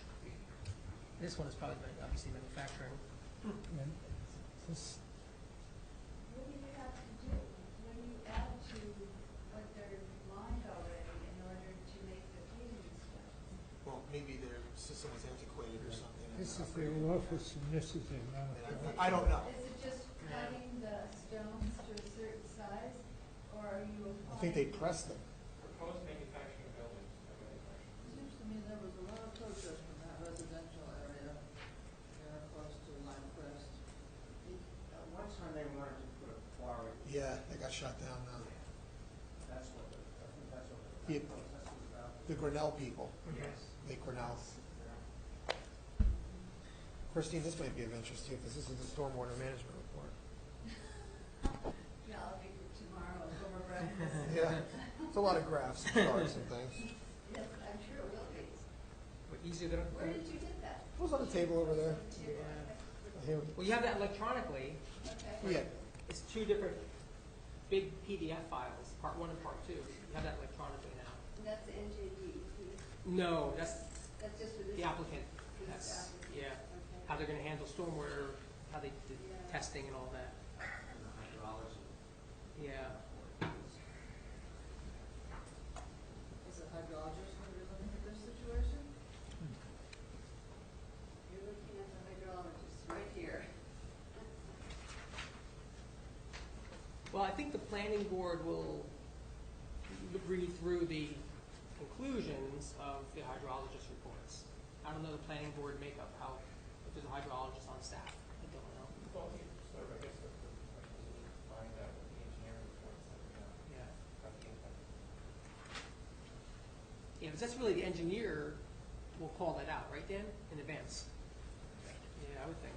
Speaker 4: This one is probably obviously manufacturing.
Speaker 6: And this,
Speaker 2: What do you have to do? What do you add to what they're lined already in order to make the paving stones?
Speaker 3: Well, maybe their system was antiquated or something. and
Speaker 6: this is
Speaker 3: upgraded.
Speaker 6: their office and this is their
Speaker 3: And
Speaker 6: manufacturing.
Speaker 3: I don't know.
Speaker 2: Is it just cutting the stones to a certain size, or are you applying?
Speaker 3: I think they pressed them.
Speaker 5: Proposed manufacturing buildings, no manufacturing.
Speaker 8: Seems to me there was a lot of protest from that residential area, there close to Lime Crest.
Speaker 9: At one time, they wanted to put a quarry.
Speaker 3: Yeah, they got shut down now.
Speaker 9: That's what, I think that's what.
Speaker 3: Yeah.
Speaker 9: That's what about.
Speaker 3: The Grinnell people.
Speaker 9: Yes.
Speaker 3: The Grinnell. Christine, this might be of interest to you, because this is the stormwater management report.
Speaker 2: Yeah, I'll read it tomorrow over breakfast.
Speaker 3: Yeah, it's a lot of graphs and charts and things.
Speaker 2: Yes, I'm sure it will be.
Speaker 4: But easier than.
Speaker 2: Where did you get that?
Speaker 3: It was on the table over there. Here,
Speaker 4: Well, you have that electronically.
Speaker 2: Okay.
Speaker 3: yeah,
Speaker 4: It's two different big PDF files, part 1 and part 2. You have that electronically now.
Speaker 2: And that's NJDEP.
Speaker 4: No, that's
Speaker 2: That's just for this.
Speaker 4: the applicant.
Speaker 2: for this
Speaker 4: That's,
Speaker 2: applicant.
Speaker 4: yeah,
Speaker 2: Okay.
Speaker 4: how they're going to handle stormwater, how they did
Speaker 2: Yeah.
Speaker 4: testing and all that.
Speaker 9: And the hydrology.
Speaker 4: Yeah.
Speaker 8: Is the hydrologist going to be looking at this situation?
Speaker 2: You're looking at the hydrologist right here.
Speaker 4: Well, I think the planning board will read through the conclusions of the hydrologist reports. I don't know the planning board makeup, how, if there's a hydrologist on staff. I don't know.
Speaker 5: Well, sort of, I guess, the question is to find out what the engineering reports that we have.
Speaker 4: Yeah.
Speaker 5: About the impact.
Speaker 4: Yeah, because that's really the engineer will call that out, right, Dan, in advance? Yeah, I would think.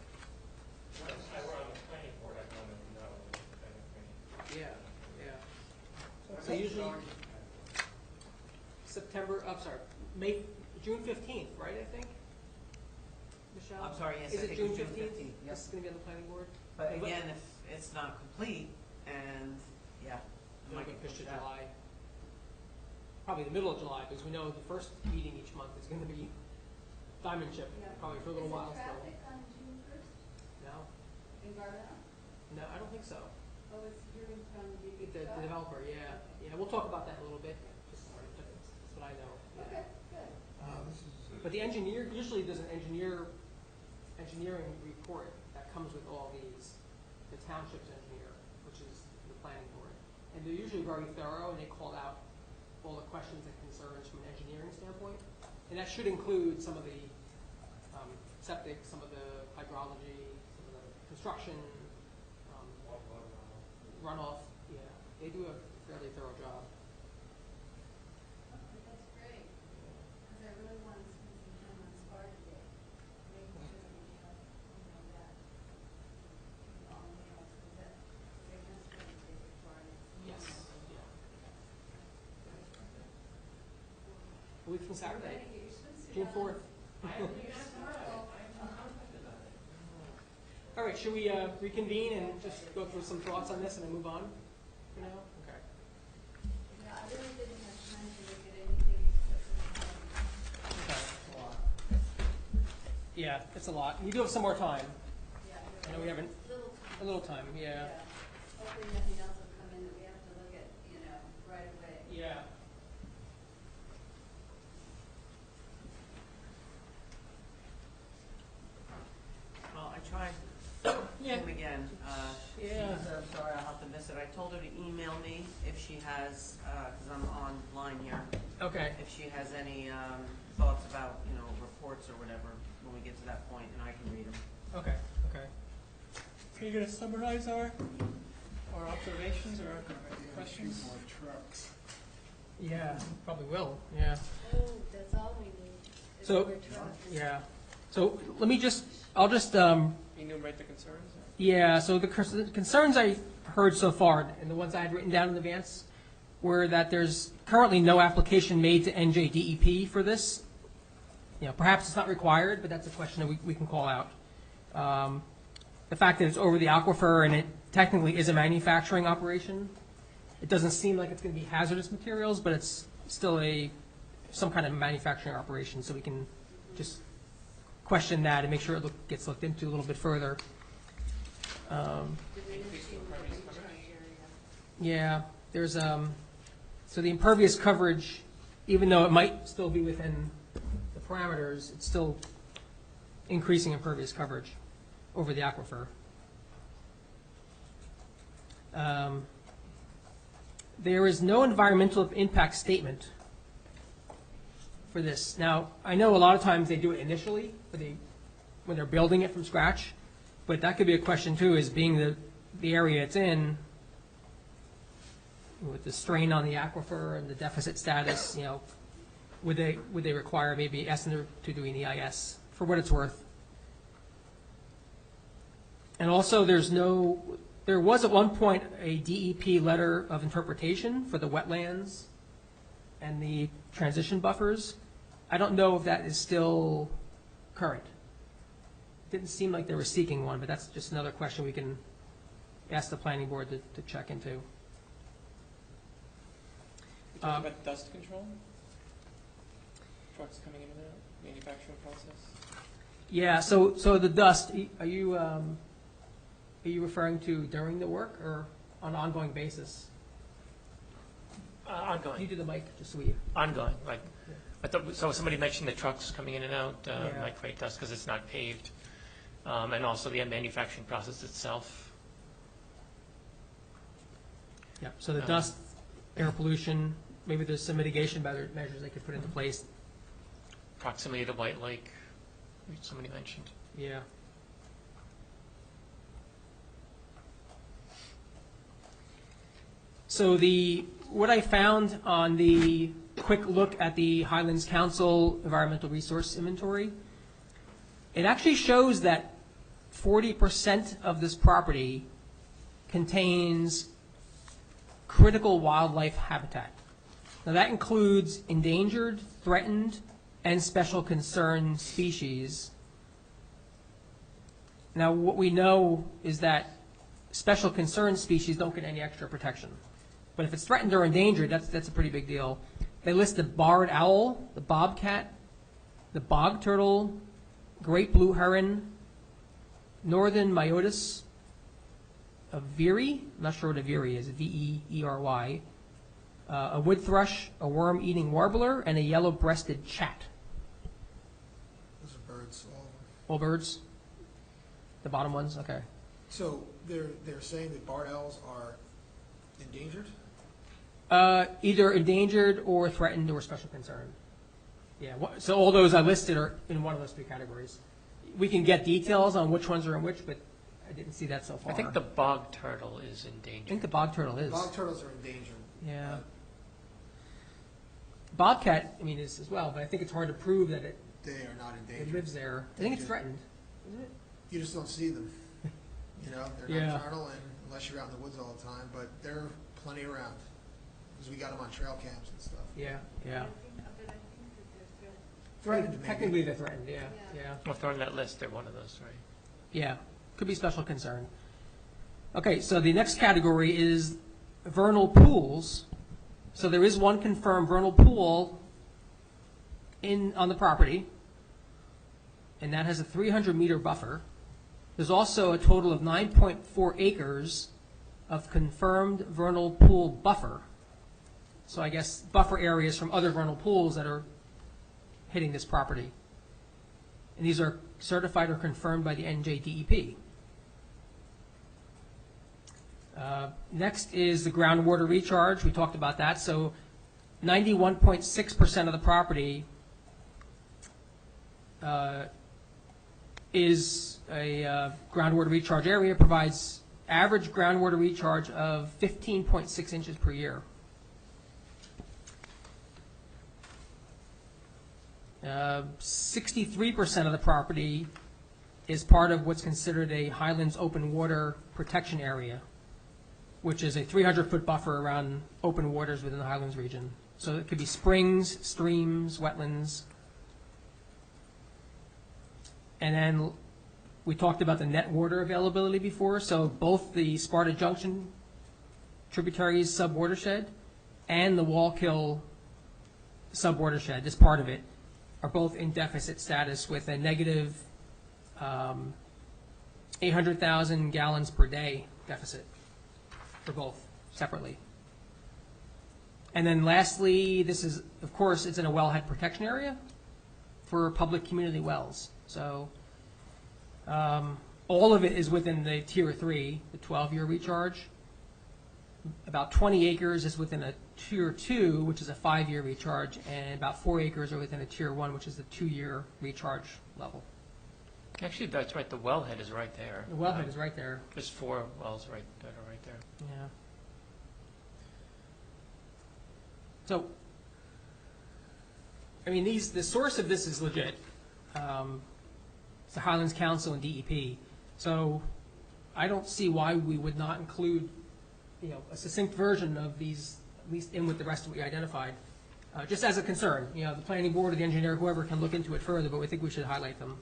Speaker 5: Once I were on the planning board, I'd want to know that information.
Speaker 4: Yeah, yeah.
Speaker 5: What's
Speaker 4: So
Speaker 5: the
Speaker 4: usually
Speaker 5: storage?
Speaker 4: June 15th, right, I think? Michelle?
Speaker 9: I'm sorry, yes,
Speaker 4: Is
Speaker 9: I
Speaker 4: it
Speaker 9: think
Speaker 4: June
Speaker 9: it's June
Speaker 4: 15th?
Speaker 9: 15th, yep.
Speaker 4: This is going to be on the planning board?
Speaker 1: But again, if it's not complete, and, yeah. it
Speaker 4: It'll
Speaker 1: might
Speaker 4: get pushed to
Speaker 1: out.
Speaker 4: July. Probably the middle of July, because we know the first meeting each month is gonna be Diamond Chip, probably for a little while still.
Speaker 2: Is it traffic on June 1st,
Speaker 4: No,
Speaker 2: environmental?
Speaker 4: no, I don't think so.
Speaker 2: Oh, it's hearing from the.
Speaker 4: The developer, yeah, yeah, we'll talk about that in a little bit, just, that's what I know. Yeah.
Speaker 2: Okay, good.
Speaker 4: But the engineer, usually there's an engineering report that comes with all these, the township's engineer, which is the planning board. And they're usually very thorough, and they call out all the questions and concerns from an engineering standpoint. And that should include some of the septic, some of the hydrology, some of the construction, runoff, yeah. They do a fairly thorough job.
Speaker 2: Okay, that's great, because I really want to spend some time on Sparta Day, making sure that we have, that, all nails, because that, they're just going to take requirements.
Speaker 4: Yes, yeah. A week from Saturday,
Speaker 2: Ready, get your swimsuit
Speaker 4: June
Speaker 2: on.
Speaker 4: 4th. All right, should we reconvene and just go through some thoughts on this and then move on for now? Okay.
Speaker 2: Yeah, I really didn't have time to look at anything except for the.
Speaker 4: Okay. Yeah, it's a lot. We do have some more time.
Speaker 2: Yeah,
Speaker 4: I know we haven't, a little time, yeah.
Speaker 2: Hopefully nothing else will come in that we have to look at, right away.
Speaker 4: Yeah.
Speaker 1: Well, I tried him again.
Speaker 4: Yeah.
Speaker 1: I'm sorry, I'll have to miss it. I told her to email me if she has, because I'm online here,
Speaker 4: Okay.
Speaker 1: if she has any thoughts about, reports or whatever when we get to that point, and I can read them.
Speaker 4: Okay, okay.
Speaker 5: Are you gonna summarize our observations or our questions?
Speaker 6: More trucks.
Speaker 4: Yeah, probably will, yeah.
Speaker 2: Oh, that's all we need. is
Speaker 4: So-
Speaker 2: more trucks.
Speaker 4: Yeah. So let me I'll just,
Speaker 5: Enumerate the concerns?
Speaker 4: yeah, so the concerns I heard so far, and the ones I had written down in advance, were that there's currently no application made to NJDEP for this. Perhaps it's not required, but that's a question that we can call out. The fact that it's over the aquifer and it technically is a manufacturing operation, it doesn't seem like it's going to be hazardous materials, but it's still some kind of manufacturing operation, so we can just question that and make sure it gets looked into a little bit further.
Speaker 5: Increase the impervious coverage?
Speaker 4: Yeah, there's, so the impervious coverage, even though it might still be within the parameters, it's still increasing impervious coverage over the aquifer. There is no environmental impact statement for this. Now, I know a lot of times they do it initially, when they're building it from scratch, but that could be a question too, is being the area it's in, with the strain on the aquifer and the deficit status, would they require maybe Essner to do an EIS, for what it's worth? And also, there was at one point a DEP letter of interpretation for the wetlands and the transition buffers. I don't know if that is still current. Didn't seem like they were seeking one, but that's just another question we can ask the planning board to check into.
Speaker 5: You talking about dust control? Trucks coming in and out, manufacturing process?
Speaker 4: Yeah, so the dust, are you referring to during the work or on an ongoing basis? Can you
Speaker 5: Ongoing,
Speaker 4: do the mic, just so we,
Speaker 5: ongoing, like, so somebody mentioned the trucks coming in and out,
Speaker 4: Yeah.
Speaker 5: might create dust because it's not paved. And also the manufacturing process itself.
Speaker 4: yeah, so the dust, air pollution, maybe there's some mitigation measures they could put into place.
Speaker 5: Proximity to White Lake, which somebody mentioned.
Speaker 4: Yeah. So what I found on the quick look at the Highlands Council Environmental Resource Inventory, it actually shows that 40% of this property contains critical wildlife habitat. Now that includes endangered, threatened, and special concern species. Now, what we know is that special concern species don't get any extra protection. But if it's threatened or endangered, that's a pretty big deal. They list the barred owl, the bobcat, the bog turtle, great blue heron, northern myotis, a veery, I'm not sure what a veery is, V-E-E-R-Y, a wood thrush, a worm-eating warbler, and a yellow-breasted chat.
Speaker 3: Those are birds, all of them.
Speaker 4: All birds? The bottom ones? Okay.
Speaker 3: So they're saying that barred owls are endangered?
Speaker 4: Either endangered or threatened or special concern. Yeah, so all those I listed are in one of those three categories. We can get details on which ones are in which, but I didn't see that so far.
Speaker 5: I think the bog turtle is endangered.
Speaker 4: I think the bog turtle is.
Speaker 3: Bog turtles are endangered.
Speaker 4: Yeah. Bobcat, I mean, is as well, but I think it's hard to prove that it
Speaker 3: They are not endangered.
Speaker 4: lives there. I think it's threatened. Isn't it?
Speaker 3: You just don't see them. You know, they're
Speaker 4: Yeah.
Speaker 3: nocturnal, and unless you're out in the woods all the time, but they're plenty around because we got them on trail cams and stuff.
Speaker 4: Yeah, yeah.
Speaker 7: But I think that they're
Speaker 3: Threatened, maybe.
Speaker 4: Technically, they're threatened, yeah,
Speaker 7: Yeah.
Speaker 4: yeah.
Speaker 5: Well, if they're on that list, they're one of those, right?
Speaker 4: Yeah, could be special concern. Okay, so the next category is vernal pools. So there is one confirmed vernal pool on the property, and that has a 300-meter buffer. There's also a total of 9.4 acres of confirmed vernal pool buffer. So I guess buffer areas from other vernal pools that are hitting this property. And these are certified or confirmed by the NJDEP. Next is the groundwater recharge. We talked about that. So 91.6% of the property is a groundwater recharge area, provides average groundwater recharge of 15.6 inches per year. 63% of the property is part of what's considered a Highlands open water protection area, which is a 300-foot buffer around open waters within the Highlands region. So it could be springs, streams, wetlands. And then we talked about the net water availability before. So both the Sparta Junction tributaries sub-watershed and the Wallkill sub-watershed, this part of it, are both in deficit status with a negative 800,000 gallons per day deficit for both separately. And then lastly, this is, of course, it's in a wellhead protection area for public community wells. So all of it is within the Tier 3, the 12-year recharge. About 20 acres is within a Tier 2, which is a 5-year recharge, and about 4 acres are within a Tier 1, which is the 2-year recharge level.
Speaker 5: Actually, that's right. The wellhead is right there.
Speaker 4: The wellhead is right there.
Speaker 5: There's 4 wells that are right there.
Speaker 4: Yeah. So, I mean, the source of this is legit. It's the Highlands Council and DEP. So, I don't see why we would not include, a succinct version of these, at least in with the rest of what we identified, just as a concern. The planning board or the engineer, whoever can look into it further, but we think we should highlight them.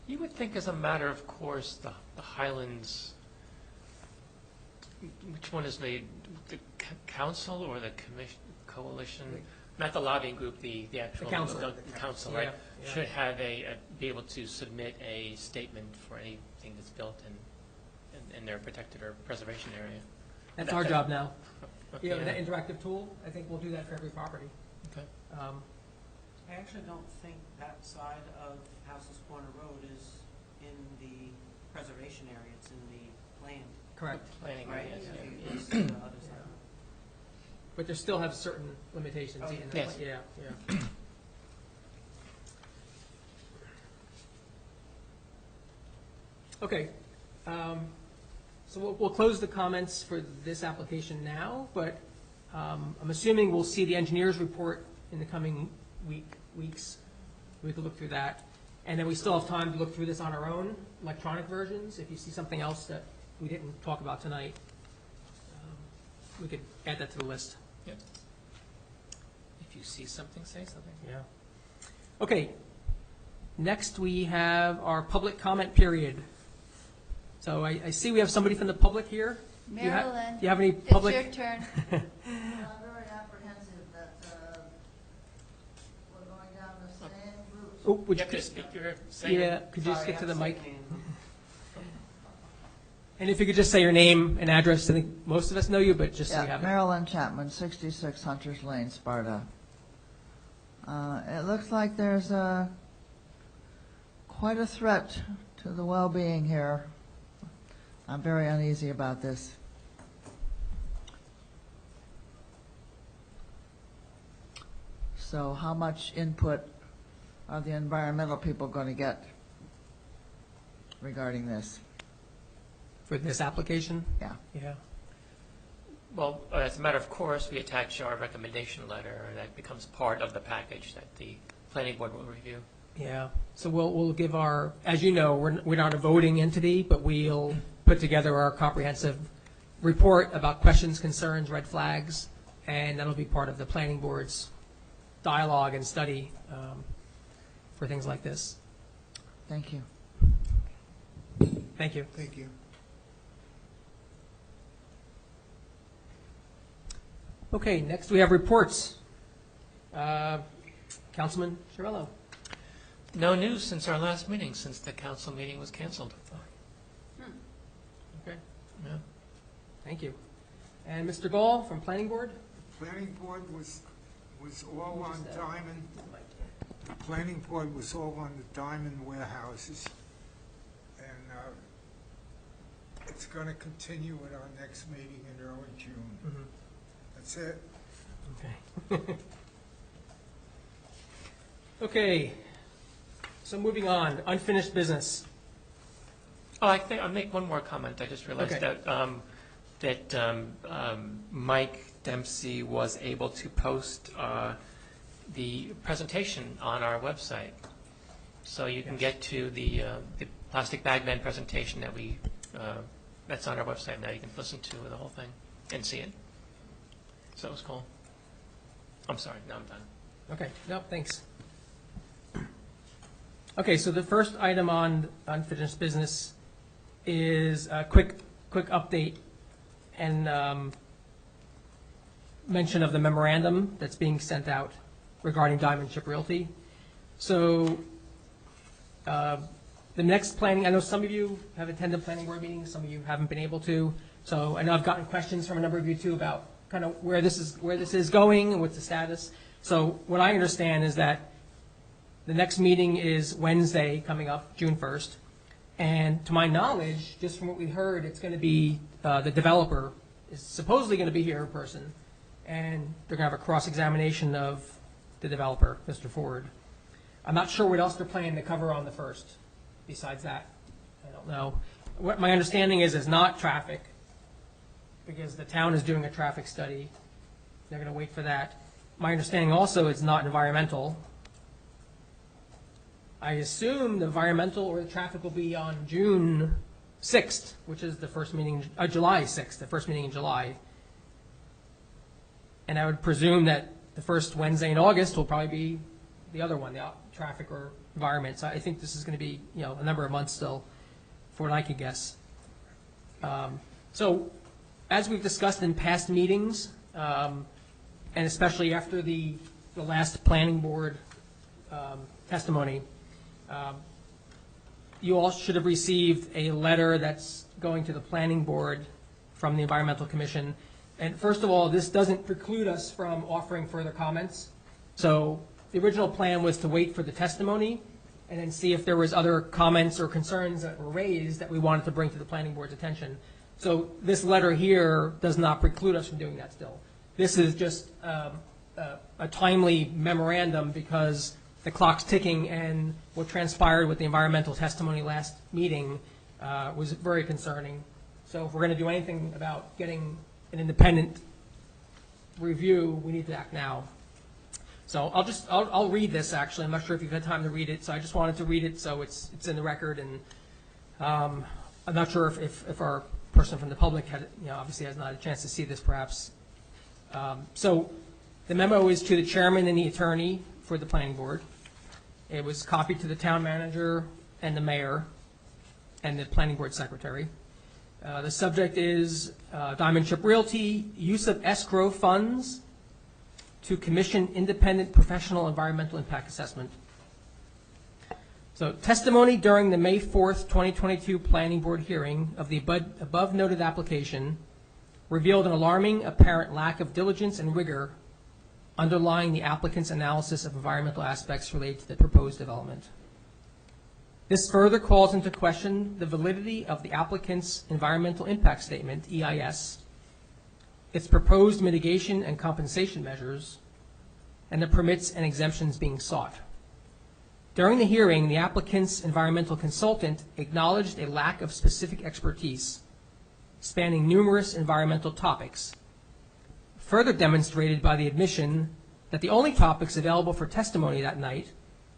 Speaker 5: You would think, as a matter of course, the Highlands. Which one is the council or the commission, coalition? Not the lobbying group, the actual.
Speaker 4: The council.
Speaker 5: The council, right?
Speaker 4: Yeah.
Speaker 5: Should have be able to submit a statement for anything that's built in their protected or preservation area.
Speaker 4: That's our job now.
Speaker 5: Okay,
Speaker 4: That interactive tool, I think we'll do that for every property.
Speaker 5: Okay.
Speaker 1: I actually don't think that side of House's Corner Road is in the preservation area, it's in the planned,
Speaker 4: Correct.
Speaker 5: Planning
Speaker 1: right?
Speaker 5: areas,
Speaker 1: I
Speaker 5: yeah.
Speaker 1: think it's the other side.
Speaker 4: But there still have certain limitations.
Speaker 1: Oh,
Speaker 4: in the-
Speaker 5: yes.
Speaker 4: Yeah. Okay. So we'll close the comments for this application now, but I'm assuming we'll see the engineer's report in the coming weeks. We could look through that. And then we still have time to look through this on our own, electronic versions. If you see something else that we didn't talk about tonight, we could add that to the list.
Speaker 5: Yep. If you see something, say something.
Speaker 4: Yeah. Okay. next we have our public comment period. So I see we have somebody from the public here. Do you ha-
Speaker 2: Marilyn,
Speaker 4: do you have any
Speaker 2: it's
Speaker 4: public?
Speaker 2: your turn.
Speaker 8: I'm very apprehensive that we're going down the same route.
Speaker 4: Oh, would
Speaker 5: You
Speaker 4: you,
Speaker 5: have to speak your, say
Speaker 4: yeah, could you just
Speaker 1: Sorry,
Speaker 4: get
Speaker 1: I
Speaker 4: to
Speaker 1: have
Speaker 4: the
Speaker 1: say
Speaker 4: mic?
Speaker 1: name.
Speaker 4: And if you could just say your name and address, I think most of us know you, but just so we
Speaker 8: Yeah,
Speaker 4: have it.
Speaker 8: Marilyn Chapman, 66 Hunters Lane, Sparta. It looks like there's quite a threat to the well-being here. I'm very uneasy about this. So how much input are the environmental people going to get regarding this?
Speaker 4: For this application?
Speaker 8: Yeah.
Speaker 4: Yeah.
Speaker 5: well, as a matter of course, we attach our recommendation letter, and that becomes part of the package that the planning board will review.
Speaker 4: Yeah, so we'll give our, as you know, we're not a voting entity, but we'll put together our comprehensive report about questions, concerns, red flags, and that'll be part of the planning board's dialogue and study for things like this.
Speaker 8: Thank you.
Speaker 4: Thank you.
Speaker 6: Thank you.
Speaker 4: Okay, next we have reports. Councilman Chiarello.
Speaker 5: No news since our last meeting, since the council meeting was canceled.
Speaker 4: Okay,
Speaker 5: Yeah.
Speaker 4: thank you. And Mr. Gall from Planning Board?
Speaker 6: Planning board was all on
Speaker 4: Just,
Speaker 6: Diamond. The planning board was all on the Diamond warehouses. And it's going to continue at our next meeting in early June.
Speaker 4: Mhm.
Speaker 6: That's it.
Speaker 4: Okay. Okay, so moving on, unfinished business.
Speaker 5: Oh, I think I'll make one more comment. I just realized
Speaker 4: Okay.
Speaker 5: that Mike Dempsey was able to post the presentation on our website, so you can get to the plastic bag ban presentation that we that's on our website now. You can listen to the whole thing and see it. So it was cool. I'm sorry. Now I'm done.
Speaker 4: Okay, no, thanks. Okay, so the first item on unfinished business is a quick update and mention of the memorandum that's being sent out regarding Diamond Chip Realty. So the next planning, I know some of you have attended planning board meetings, some of you haven't been able to. So I know I've gotten questions from a number of you too about kind of where this is going and what's the status. So what I understand is that the next meeting is Wednesday coming up, June 1st. And to my knowledge, just from what we heard, it's going to be the developer is supposedly going to be here in person. And they're going to have a cross-examination of the developer, Mr. Ford. I'm not sure what else they're planning to cover on the 1st besides that. I don't know. What my understanding is not traffic, because the town is doing a traffic study. They're going to wait for that. My understanding also is not environmental. I assume the environmental or the traffic will be on June 6th, which is the first meeting, July 6th, the first meeting in July. And I would presume that the first Wednesday in August will probably be the other one, the traffic or environment. So I think this is going to be, a number of months still, for what I could guess. So as we've discussed in past meetings, and especially after the last planning board testimony, you all should have received a letter that's going to the planning board from the Environmental Commission. And first of all, this doesn't preclude us from offering further comments. So the original plan was to wait for the testimony and then see if there was other comments or concerns that were raised that we wanted to bring to the planning board's attention. So this letter here does not preclude us from doing that still. This is just a timely memorandum because the clock's ticking, and what transpired with the environmental testimony last meeting was very concerning. So if we're going to do anything about getting an independent review, we need to act now. So I'll read this actually. I'm not sure if you've had time to read it, so I just wanted to read it so it's in the record. And I'm not sure if our person from the public had, obviously has not had a chance to see this perhaps. So the memo is to the chairman and the attorney for the planning board. It was copied to the town manager and the mayor and the planning board secretary. The subject is Diamond Chip Realty, use of escrow funds to commission independent professional environmental impact assessment. So testimony during the May 4th, 2022 planning board hearing of the above noted application revealed an alarming apparent lack of diligence and rigor underlying the applicant's analysis of environmental aspects related to the proposed development. This further calls into question the validity of the applicant's environmental impact statement, EIS, its proposed mitigation and compensation measures, and the permits and exemptions being sought. During the hearing, the applicant's environmental consultant acknowledged a lack of specific expertise spanning numerous environmental topics, further demonstrated by the admission that the only topics available for testimony that night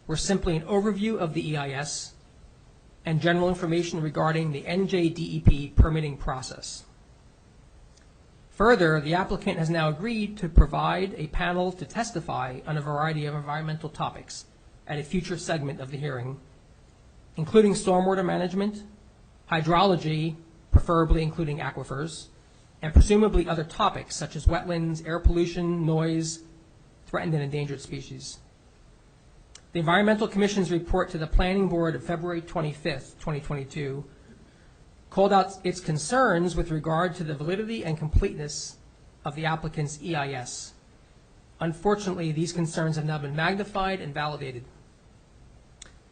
Speaker 4: were simply an overview of the EIS and general information regarding the NJDEP permitting process. Further, the applicant has now agreed to provide a panel to testify on a variety of environmental topics at a future segment of the hearing, including stormwater management, hydrology, preferably including aquifers, and presumably other topics such as wetlands, air pollution, noise, threatened and endangered species. The Environmental Commission's report to the Planning Board of February 25th, 2022, called out its concerns with regard to the validity and completeness of the applicant's EIS. Unfortunately, these concerns have now been magnified and validated.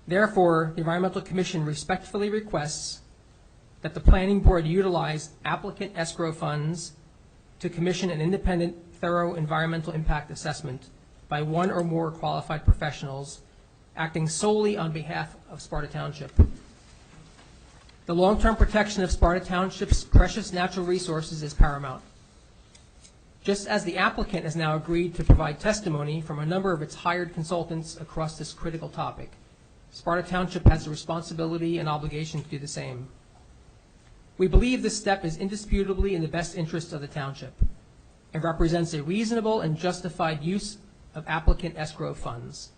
Speaker 4: Therefore, the Environmental Commission respectfully requests that the Planning Board utilize applicant escrow funds to commission an independent, thorough environmental impact assessment by one or more qualified professionals acting solely on behalf of Sparta Township. The long-term protection of Sparta Township's precious natural resources is paramount. Just as the applicant has now agreed to provide testimony from a number of its hired consultants across this critical topic, Sparta Township has the responsibility and obligation to do the same. We believe this step is indisputably in the best interest of the township and represents a reasonable and justified use of applicant escrow funds,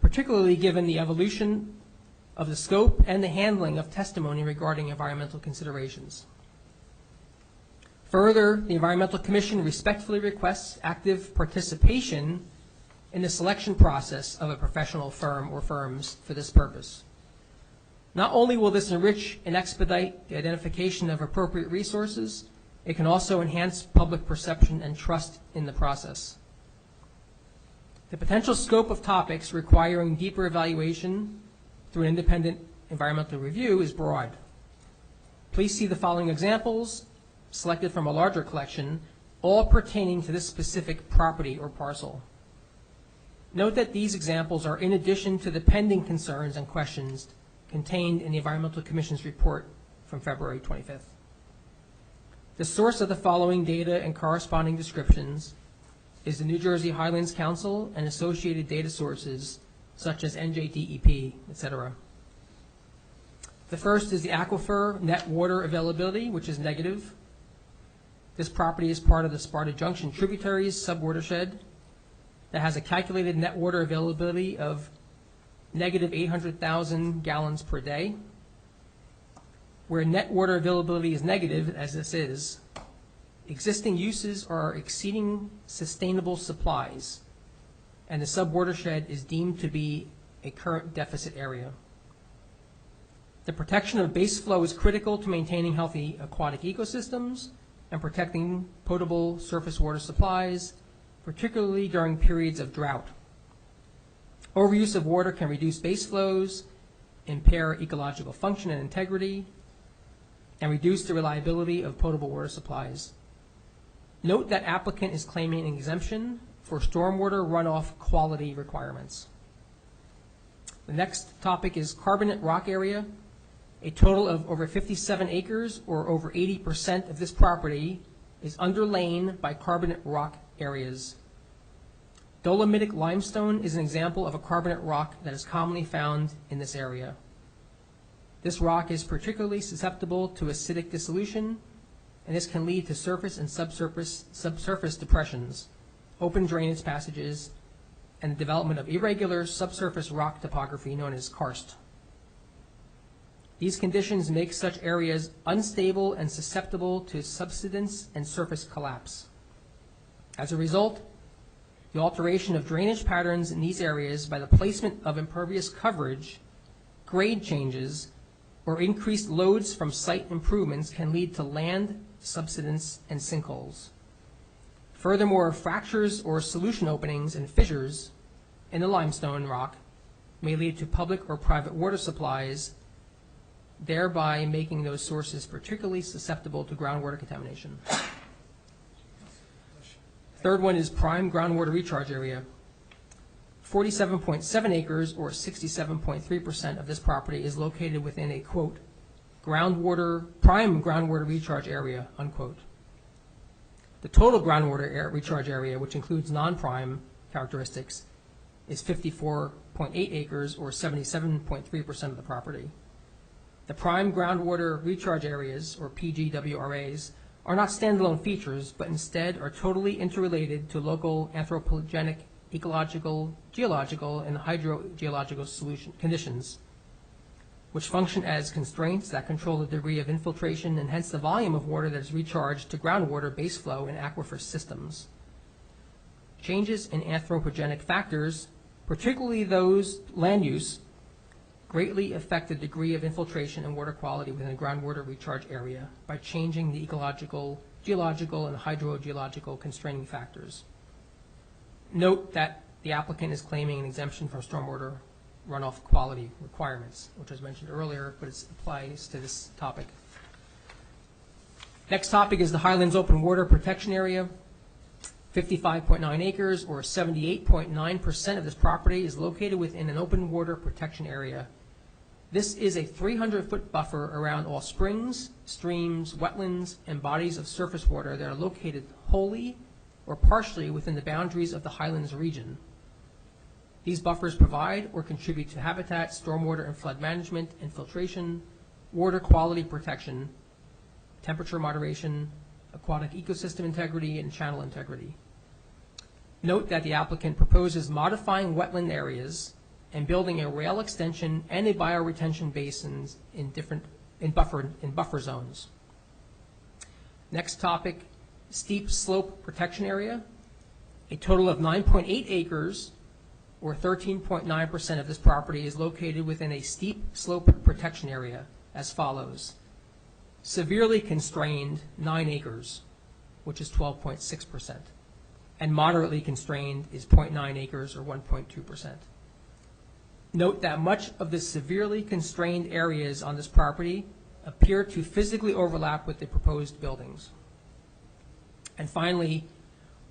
Speaker 4: particularly given the evolution of the scope and the handling of testimony regarding environmental considerations. Further, the Environmental Commission respectfully requests active participation in the selection process of a professional firm or firms for this purpose. Not only will this enrich and expedite the identification of appropriate resources, it can also enhance public perception and trust in the process. The potential scope of topics requiring deeper evaluation through an independent environmental review is broad. Please see the following examples selected from a larger collection, all pertaining to this specific property or parcel. Note that these examples are in addition to the pending concerns and questions contained in the Environmental Commission's report from February 25th. The source of the following data and corresponding descriptions is the New Jersey Highlands Council and associated data sources such as NJDEP, etc. The first is the aquifer net water availability, which is negative. This property is part of the Sparta Junction tributaries subwatershed that has a calculated net water availability of negative 800,000 gallons per day. Where net water availability is negative, as this is, existing uses are exceeding sustainable supplies, and the subwatershed is deemed to be a current deficit area. The protection of base flow is critical to maintaining healthy aquatic ecosystems and protecting potable surface water supplies, particularly during periods of drought. Overuse of water can reduce base flows, impair ecological function and integrity, and reduce the reliability of potable water supplies. Note that applicant is claiming an exemption for stormwater runoff quality requirements. The next topic is carbonate rock area. A total of over 57 acres, or over 80% of this property, is underlain by carbonate rock areas. Dolomitic limestone is an example of a carbonate rock that is commonly found in this area. This rock is particularly susceptible to acidic dissolution, and this can lead to surface and subsurface depressions, open drainage passages, and the development of irregular subsurface rock topography known as karst. These conditions make such areas unstable and susceptible to subsidence and surface collapse. As a result, the alteration of drainage patterns in these areas by the placement of impervious coverage, grade changes, or increased loads from site improvements can lead to land subsidence and sinkholes. Furthermore, fractures or solution openings and fissures in the limestone rock may lead to public or private water supplies, thereby making those sources particularly susceptible to groundwater contamination. Third one is prime groundwater recharge area. 47.7 acres, or 67.3% of this property, is located within a, quote, prime groundwater recharge area, unquote. The total groundwater recharge area, which includes non-prime characteristics, is 54.8 acres, or 77.3% of the property. The prime groundwater recharge areas, or PGWRAs, are not standalone features, but instead are totally interrelated to local anthropogenic, ecological, geological, and hydrogeological conditions, which function as constraints that control the degree of infiltration and hence the volume of water that is recharged to groundwater base flow in aquifer systems. Changes in anthropogenic factors, particularly those land use, greatly affect the degree of infiltration and water quality within a groundwater recharge area by changing the ecological, geological, and hydrogeological constraining factors. Note that the applicant is claiming an exemption from stormwater runoff quality requirements, which was mentioned earlier, but it applies to this topic. Next topic is the Highlands Open Water Protection Area. 55.9 acres, or 78.9% of this property, is located within an open water protection area. This is a 300-foot buffer around all springs, streams, wetlands, and bodies of surface water that are located wholly or partially within the boundaries of the Highlands region. These buffers provide or contribute to habitat, stormwater and flood management, infiltration, water quality protection, temperature moderation, aquatic ecosystem integrity, and channel integrity. Note that the applicant proposes modifying wetland areas and building a rail extension and a bioretention basins in buffer zones. Next topic, steep slope protection area. A total of 9.8 acres, or 13.9% of this property, is located within a steep slope protection area as follows. Severely constrained, 9 acres, which is 12.6%. And moderately constrained is 0.9 acres, or 1.2%. Note that much of the severely constrained areas on this property appear to physically overlap with the proposed buildings. And finally,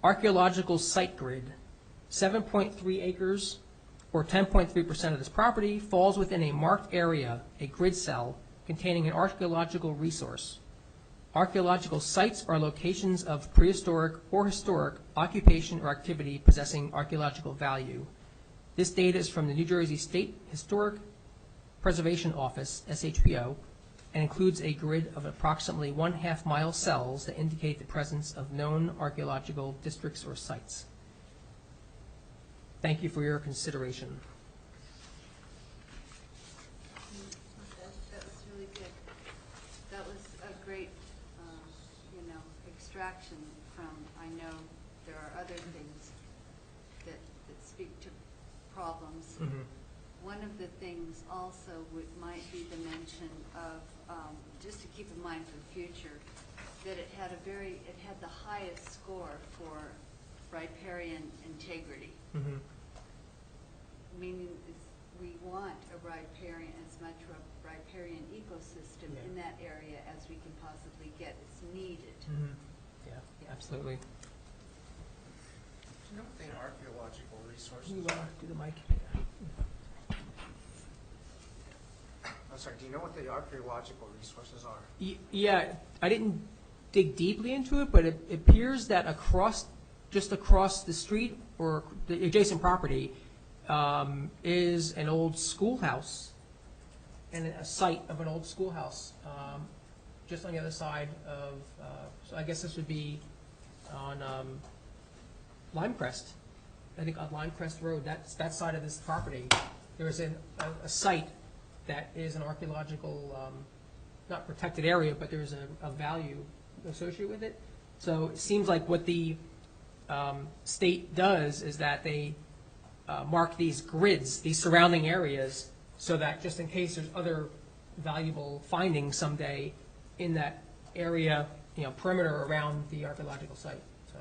Speaker 4: archaeological site grid. 7.3 acres, or 10.3% of this property, falls within a marked area, a grid cell, containing an archaeological resource. Archaeological sites are locations of prehistoric or historic occupation or activity possessing archaeological value. This data is from the New Jersey State Historic Preservation Office, SHPO, and includes a grid of approximately 1/2 mile cells that indicate the presence of known archaeological districts or sites. Thank you for your consideration.
Speaker 2: That was really good. That was a great, extraction from, I know there are other things that speak to problems.
Speaker 4: Mm-hmm.
Speaker 2: One of the things also might be the mention of, just to keep in mind for the future, that it had the highest score for riparian integrity.
Speaker 4: Mm-hmm.
Speaker 2: Meaning we want a riparian, as much a riparian ecosystem in that area as we can possibly get. It's needed.
Speaker 4: Mm-hmm. Yeah, absolutely.
Speaker 3: Do you know what the archaeological resources
Speaker 4: Can you
Speaker 3: are?
Speaker 4: do the mic?
Speaker 3: I'm sorry, do you know what the archaeological resources are?
Speaker 4: Yeah, I didn't dig deeply into it, but it appears that just across the street or the adjacent property is an old schoolhouse and a site of an old schoolhouse just on the other side of, so I guess this would be on Limecrest. I think on Limecrest Road, that side of this property, there is a site that is an archaeological, not protected area, but there's a value associated with it. So it seems like what the state does is that they mark these grids, these surrounding areas, so that just in case there's other valuable findings someday in that area, perimeter around the archaeological site. So,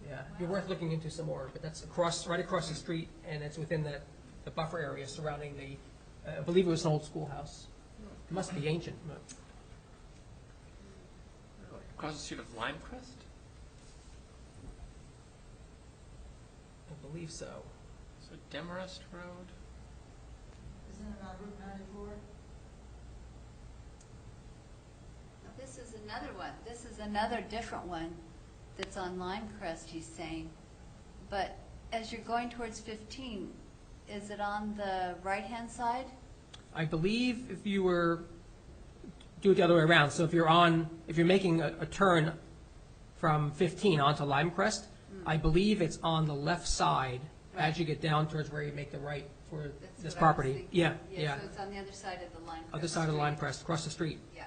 Speaker 4: yeah, it'd be worth looking into some more, but that's right across the street, and it's within the buffer area surrounding I believe it was an old schoolhouse. It must be ancient. But
Speaker 5: Across the street of Limecrest?
Speaker 4: I believe so.
Speaker 5: So Demarest Road?
Speaker 8: Isn't it on Route 94?
Speaker 2: This is another one. This is another different one that's on Limecrest, he's saying. But as you're going towards 15, is it on the right-hand side?
Speaker 4: I believe if you were do it the other way around. So if you're making a turn from 15 onto Limecrest, I believe it's on the left side as you get down towards where you make the right for
Speaker 2: That's
Speaker 4: this
Speaker 2: what I was
Speaker 4: property.
Speaker 2: thinking.
Speaker 4: Yeah.
Speaker 2: So it's on the other side of the Limecrest.
Speaker 4: Other side of
Speaker 2: Street.
Speaker 4: Limecrest, across the street.
Speaker 2: Yeah.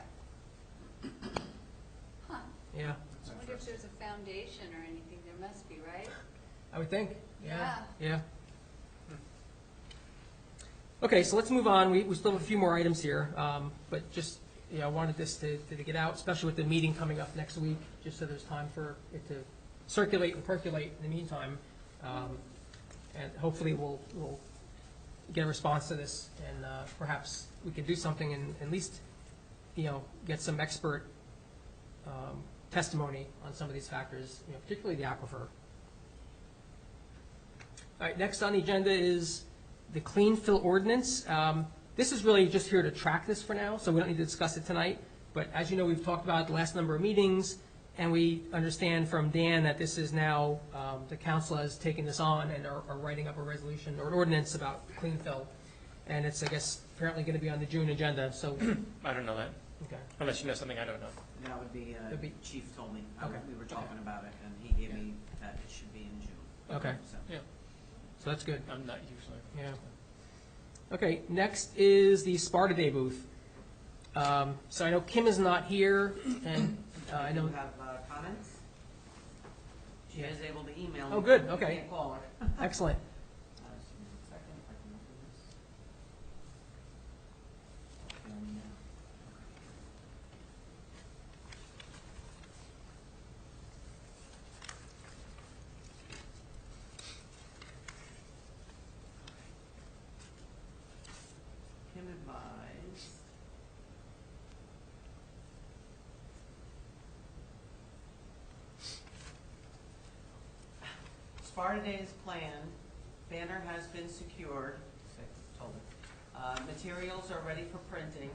Speaker 2: Huh.
Speaker 4: Yeah,
Speaker 2: I wonder if there's a foundation or anything. There must be, right?
Speaker 4: I would think.
Speaker 2: Yeah.
Speaker 4: Yeah. Okay, so let's move on. We still have a few more items here, but just, I wanted this to get out, especially with the meeting coming up next week, just so there's time for it to circulate and percolate in the meantime. And hopefully we'll get a response to this, and perhaps we can do something and at least, get some expert testimony on some of these factors, particularly the aquifer. All right, next on the agenda is the clean fill ordinance. This is really just here to track this for now, so we don't need to discuss it tonight. But as you know, we've talked about it the last number of meetings, and we understand from Dan that this is now, the council has taken this on and are writing up a resolution or an ordinance about clean fill. And it's, I guess, apparently going to be on the June agenda, so,
Speaker 5: I don't know that,
Speaker 4: okay.
Speaker 5: unless you know something I don't know.
Speaker 1: That would be,
Speaker 4: It'd be-
Speaker 1: Chief told me,
Speaker 4: Okay.
Speaker 1: we were talking about it, and he gave me that it should be in June.
Speaker 4: Okay,
Speaker 1: So,
Speaker 5: Yeah,
Speaker 4: so that's good.
Speaker 5: I'm not usually.
Speaker 4: Yeah. Okay, next is the Sparta Day booth. So I know Kim is not here, and I know.
Speaker 1: Do you have comments? She is able to email me.
Speaker 4: Oh, good,
Speaker 1: You
Speaker 4: okay.
Speaker 1: can't call her.
Speaker 4: Excellent.
Speaker 1: Just give me a second, if I can open this. And, Kim advised. Sparta Day is planned, banner has been secured, I told her. Materials are ready for printing.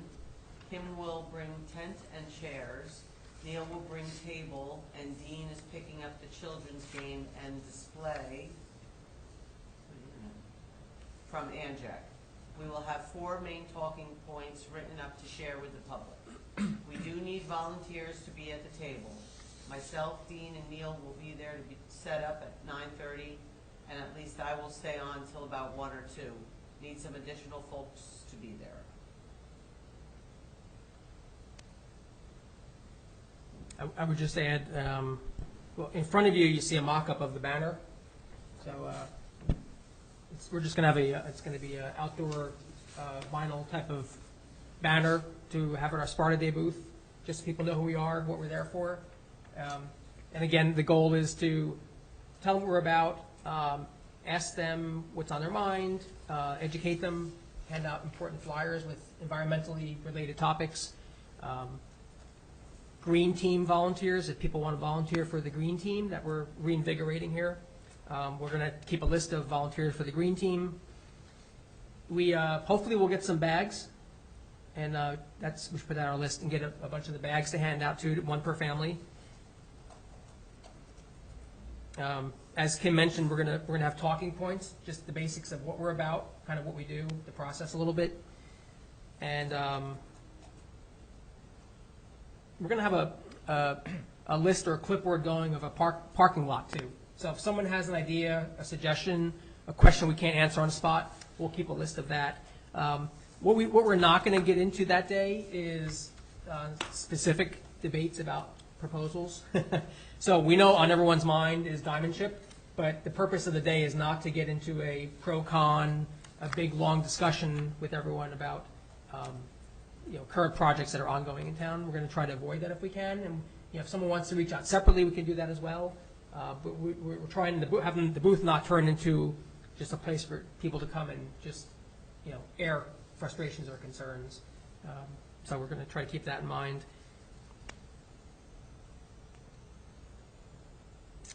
Speaker 1: Kim will bring tent and chairs. Neil will bring table, and Dean is picking up the children's game and display from Anjac. We will have 4 main talking points written up to share with the public. We do need volunteers to be at the table. Myself, Dean, and Neil will be there to be set up at 9:30, and at least I will stay on till about 1 or 2. Need some additional folks to be there.
Speaker 4: I would just add, well, in front of you, you see a mock-up of the banner. So we're just going to have it's going to be an outdoor vinyl type of banner to have at our Sparta Day booth, just so people know who we are, what we're there for. And again, the goal is to tell them what we're about, ask them what's on their mind, educate them, hand out important flyers with environmentally related topics. Green team volunteers, if people want to volunteer for the green team that we're reinvigorating here. We're going to keep a list of volunteers for the green team. We hopefully we'll get some bags, and we should put that on our list and get a bunch of the bags to hand out to, 1 per family. As Kim mentioned, we're gonna have talking points, just the basics of what we're about, kind of what we do, the process a little bit, and we're gonna have a list or a clipboard going of a parking lot too. So if someone has an idea, a suggestion, a question we can't answer on the spot, we'll keep a list of that. What we're not going to get into that day is specific debates about proposals. So we know on everyone's mind is Diamond Chip, but the purpose of the day is not to get into a pro-con, a big, long discussion with everyone about current projects that are ongoing in town. We're going to try to avoid that if we can. And if someone wants to reach out separately, we can do that as well. But we're trying to have the booth not turn into just a place for people to come and just air frustrations or concerns. So we're going to try to keep that in mind.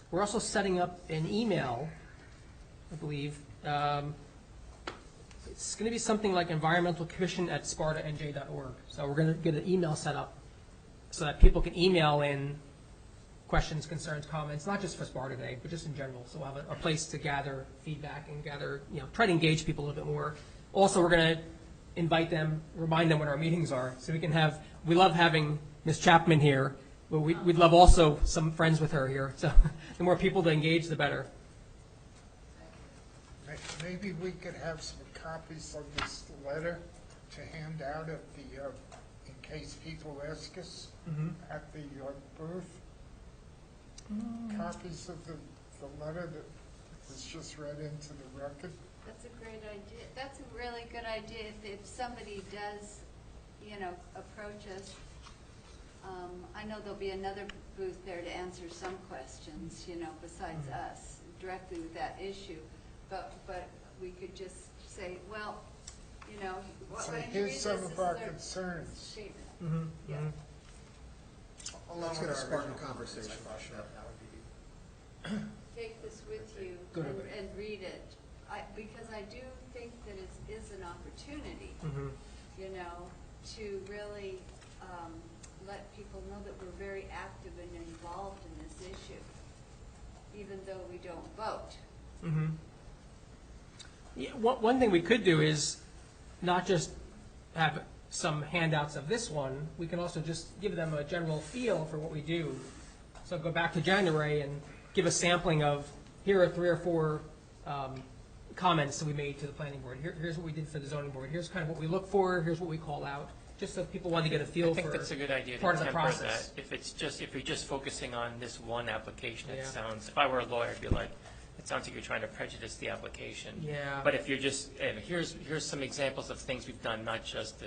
Speaker 4: We're also setting up an email, I believe. It's going to be something like environmentalcommission@spartanj.org. So we're going to get an email set up so that people can email in questions, concerns, comments, not just for Sparta Day, but just in general. So we'll have a place to gather feedback and try to engage people a little bit more. Also, we're going to invite them, remind them when our meetings are, so we love having Ms. Chapman here, but we'd love also some friends with her here. So the more people to engage, the better.
Speaker 6: Maybe we could have some copies of this letter to hand out at the, in case people ask us at the booth. Copies of the letter that was just read into the record.
Speaker 2: That's a great idea. That's a really good idea. If somebody does, approach us, I know there'll be another booth there to answer some questions, besides us, directly with that issue. But we could just say, well,
Speaker 6: So
Speaker 2: why don't you read
Speaker 6: here's
Speaker 2: this?
Speaker 6: some
Speaker 2: This
Speaker 6: of
Speaker 2: is
Speaker 6: our
Speaker 2: their
Speaker 6: concerns.
Speaker 2: statement. Yeah.
Speaker 3: Along
Speaker 9: Let's
Speaker 3: with
Speaker 9: get a
Speaker 3: our
Speaker 9: Spartan
Speaker 3: original
Speaker 9: conversation.
Speaker 3: conversation.
Speaker 9: That would be.
Speaker 2: Take this with you
Speaker 4: Good.
Speaker 2: and read it. Because I do think that it is an opportunity, to really let people know that we're very active and involved in this issue, even though we don't vote.
Speaker 4: Yeah, one thing we could do is not just have some handouts of this one, we can also just give them a general feel for what we do. So go back to January and give a sampling of, here are 3 or 4 comments that we made to the planning board. Here's what we did for the zoning board. Here's kind of what we look for. Here's what we call out. Just so people want to get a feel for
Speaker 5: I think that's a good idea to
Speaker 4: part of the
Speaker 5: temper
Speaker 4: process.
Speaker 5: that. If you're just focusing on this one application, it
Speaker 4: Yeah.
Speaker 5: sounds, if I were a lawyer, I'd be like, it sounds like you're trying to prejudice the application.
Speaker 4: Yeah.
Speaker 5: But if you're just, here's some examples of things we've done, not just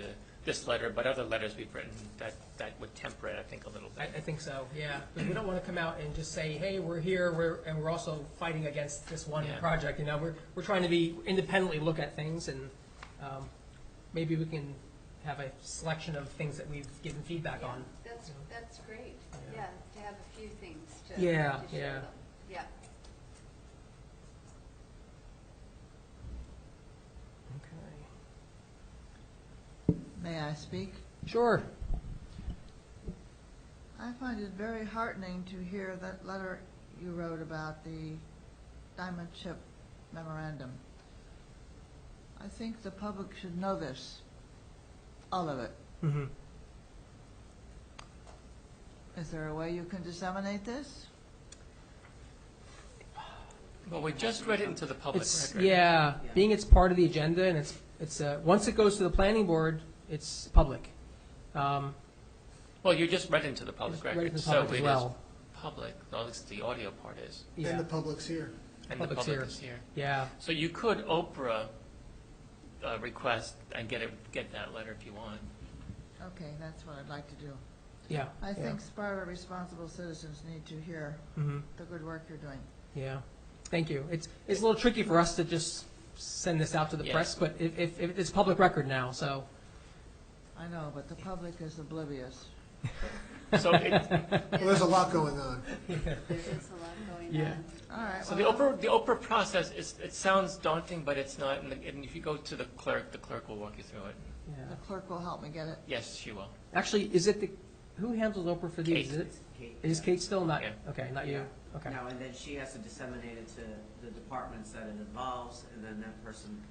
Speaker 5: this letter, but other letters we've written, that would temper it, I think, a little bit.
Speaker 4: I think so, yeah. Because we don't want to come out and just say, hey, we're here, and we're also fighting against this one
Speaker 5: Yeah.
Speaker 4: project. We're trying to be independently look at things, and maybe we can have a selection of things that we've given feedback on.
Speaker 2: That's great.
Speaker 4: Yeah.
Speaker 2: Yeah, to have a few things to
Speaker 4: Yeah,
Speaker 2: to show
Speaker 4: yeah.
Speaker 2: them. Yeah.
Speaker 4: Okay.
Speaker 8: May I speak?
Speaker 4: Sure.
Speaker 8: I find it very heartening to hear that letter you wrote about the Diamond Chip memorandum. I think the public should know this, all of it.
Speaker 4: Mm-hmm.
Speaker 8: Is there a way you can disseminate this?
Speaker 5: Well, we just read it into the public record.
Speaker 4: Yeah, being it's part of the agenda, and it's once it goes to the planning board, it's public.
Speaker 5: Well, you just read into the public
Speaker 4: Just read
Speaker 5: record,
Speaker 4: into the
Speaker 5: so
Speaker 4: public as
Speaker 5: it is
Speaker 4: well.
Speaker 5: public, at least the audio part is,
Speaker 4: Yeah.
Speaker 3: And the public's here.
Speaker 5: and the
Speaker 4: Public's
Speaker 5: public
Speaker 4: here.
Speaker 5: is here.
Speaker 4: Yeah.
Speaker 5: So you could Oprah request and get that letter if you want.
Speaker 8: Okay, that's what I'd like to do.
Speaker 4: Yeah.
Speaker 8: I think Sparta responsible citizens need to hear
Speaker 4: Mm-hmm.
Speaker 8: the good work you're doing.
Speaker 4: Yeah. Thank you. It's a little tricky for us to just send this out to the
Speaker 5: Yes.
Speaker 4: press, but if it's public record now, so.
Speaker 8: I know, but the public is oblivious.
Speaker 5: So,
Speaker 3: Well, there's a lot going on.
Speaker 2: There is a lot going
Speaker 4: Yeah.
Speaker 2: on.
Speaker 8: All right.
Speaker 5: so
Speaker 8: well,
Speaker 5: the Oprah process it sounds daunting, but it's not. And if you go to the clerk will walk you through it.
Speaker 4: Yeah.
Speaker 8: The clerk will help me get it.
Speaker 5: Yes, she will.
Speaker 4: Actually, is it who handles Oprah for these?
Speaker 5: Kate.
Speaker 4: Is Kate still not?
Speaker 5: Yeah.
Speaker 4: Okay, not you.
Speaker 1: Yeah.
Speaker 4: Okay.
Speaker 1: No, and then she has to disseminate it to the departments that it involves, and then that person,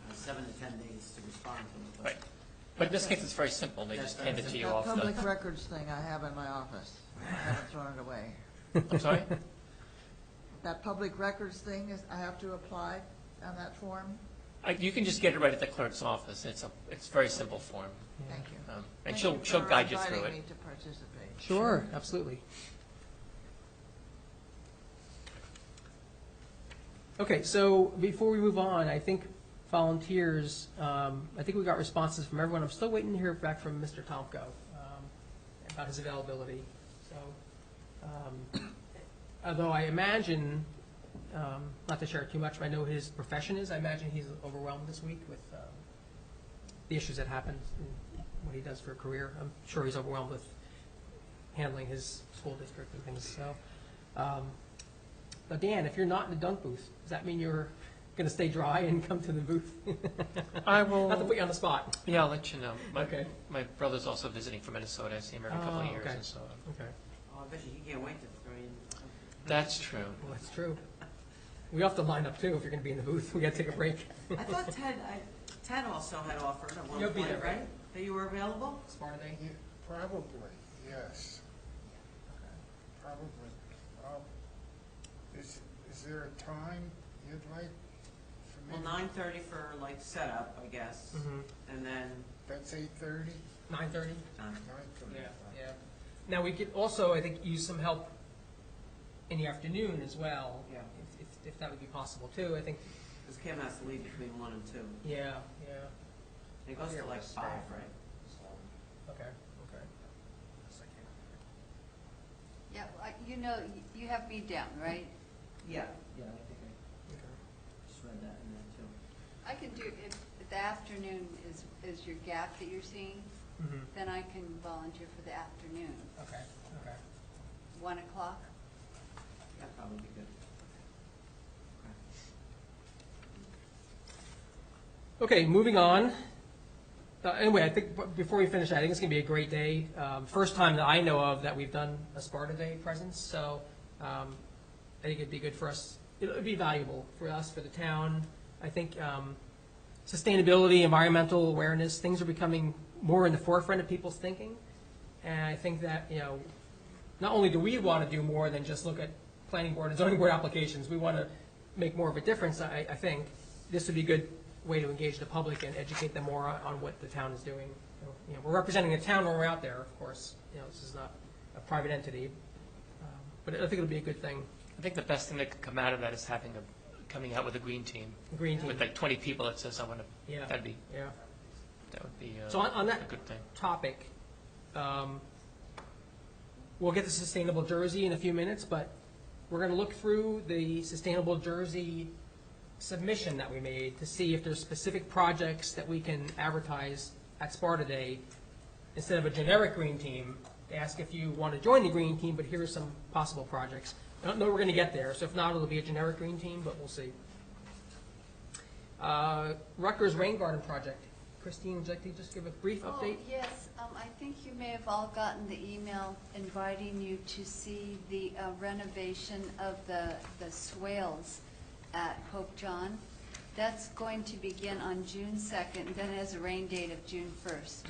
Speaker 1: has 7 to 10 days to respond to it.
Speaker 5: Right. But in this case, it's very simple. They just hand it to you
Speaker 8: That
Speaker 5: off
Speaker 8: public
Speaker 5: the.
Speaker 8: records thing I have in my office. I haven't thrown it away.
Speaker 5: I'm sorry.
Speaker 8: that public records thing is, I have to apply on that form?
Speaker 5: You can just get it right at the clerk's office. It's a very simple form.
Speaker 8: Thank you.
Speaker 5: And
Speaker 8: Thank
Speaker 5: she'll
Speaker 8: you for
Speaker 5: guide you through
Speaker 8: inviting
Speaker 5: it.
Speaker 8: me to participate.
Speaker 4: Sure, absolutely. Okay, so before we move on, I think volunteers, I think we got responses from everyone. I'm still waiting to hear back from Mr. Tomko about his availability. So, although I imagine, not to share too much, but I know his profession is, I imagine he's overwhelmed this week with the issues that happened in what he does for a career. I'm sure he's overwhelmed with handling his school district and things. So, now Dan, if you're not in the dunk booth, does that mean you're going to stay dry and come to the booth?
Speaker 5: I will.
Speaker 4: Not to put you on the spot.
Speaker 5: Yeah, I'll let you know.
Speaker 4: Okay.
Speaker 5: My brother's also visiting from Minnesota. I see him every couple of years,
Speaker 4: okay.
Speaker 5: and so
Speaker 4: Okay.
Speaker 1: Oh, I bet you he can't wait to throw you in.
Speaker 5: that's true.
Speaker 4: Well, that's true. We have to line up too if you're going to be in the booth. We got to take a break.
Speaker 1: I thought Ted also had offered at one
Speaker 4: You'll be
Speaker 1: point,
Speaker 4: there, right?
Speaker 1: That you were available?
Speaker 4: Sparta Day?
Speaker 6: Yeah, probably, yes, probably. Is there a time you'd like for me?
Speaker 1: Well, 9:30 for like setup, I guess,
Speaker 4: Mm-hmm.
Speaker 1: and then
Speaker 6: 8:30?
Speaker 4: 9:30?
Speaker 6: 9:30.
Speaker 4: Yeah. Now, we could also, I think, use some help in the afternoon as well.
Speaker 1: Yeah.
Speaker 4: If that would be possible too, I think.
Speaker 1: because Kim has to leave between 1 and 2.
Speaker 4: Yeah.
Speaker 1: It goes to like 5, right?
Speaker 4: Okay.
Speaker 2: Yeah, you know, you have me down, right?
Speaker 1: Yeah, I think I just read that in there too.
Speaker 2: I can do, if the afternoon is your gap that you're seeing,
Speaker 4: Mm-hmm.
Speaker 2: then I can volunteer for the afternoon.
Speaker 4: Okay.
Speaker 2: 1 o'clock?
Speaker 1: That'd probably be good.
Speaker 4: Okay, moving on. Anyway, I think before we finish, I think it's going to be a great day. First time that I know of that we've done a Sparta Day presence, so I think it'd be good for us. It'd be valuable for us, for the town. I think sustainability, environmental awareness, things are becoming more in the forefront of people's thinking. And I think that, not only do we want to do more than just look at planning board and zoning board applications, we want to make more of a difference. I think this would be a good way to engage the public and educate them more on what the town is doing. We're representing the town when we're out there, of course. This is not a private entity, but I think it'll be a good thing.
Speaker 5: I think the best thing that could come out of that is coming out with a green team.
Speaker 4: Green team.
Speaker 5: With like 20 people that says, I want to,
Speaker 4: Yeah.
Speaker 5: that would be
Speaker 4: So on that
Speaker 5: a good thing.
Speaker 4: topic, we'll get the sustainable jersey in a few minutes, but we're going to look through the sustainable jersey submission that we made to see if there's specific projects that we can advertise at Sparta Day instead of a generic green team. Ask if you want to join the green team, but here are some possible projects. I don't know we're going to get there, so if not, it'll be a generic green team, but we'll see. Rutgers Rain Garden Project. Christine, would you like to just give a brief update?
Speaker 2: Oh, yes, I think you may have all gotten the email inviting you to see the renovation of the swales at Pope John. That's going to begin on June 2nd, then it has a rain date of June 1st.